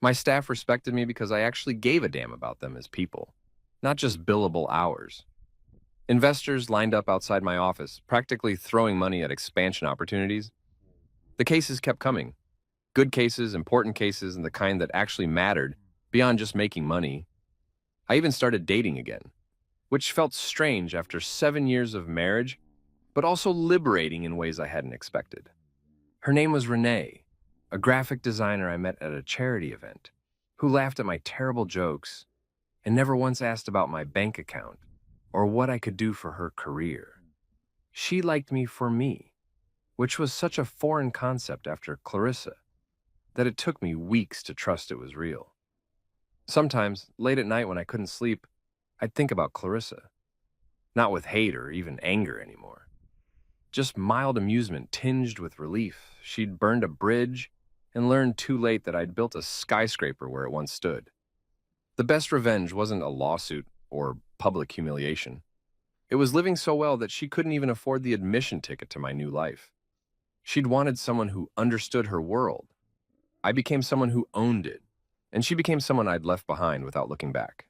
My staff respected me because I actually gave a damn about them as people, not just billable hours. Investors lined up outside my office, practically throwing money at expansion opportunities. The cases kept coming. Good cases, important cases, and the kind that actually mattered beyond just making money. I even started dating again, which felt strange after 7 years of marriage, but also liberating in ways I hadn't expected. Her name was Renee, a graphic designer I met at a charity event, who laughed at my terrible jokes and never once asked about my bank account or what I could do for her career. She liked me for me, which was such a foreign concept after Clarissa that it took me weeks to trust it was real. Sometimes, late at night when I couldn't sleep, I'd think about Clarissa, not with hate or even anger anymore. Just mild amusement tinged with relief. She'd burned a bridge and learned too late that I'd built a skyscraper where it once stood. The best revenge wasn't a lawsuit or public humiliation. It was living so well that she couldn't even afford the admission ticket to my new life. She'd wanted someone who understood her world. I became someone who owned it, and she became someone I'd left behind without looking back.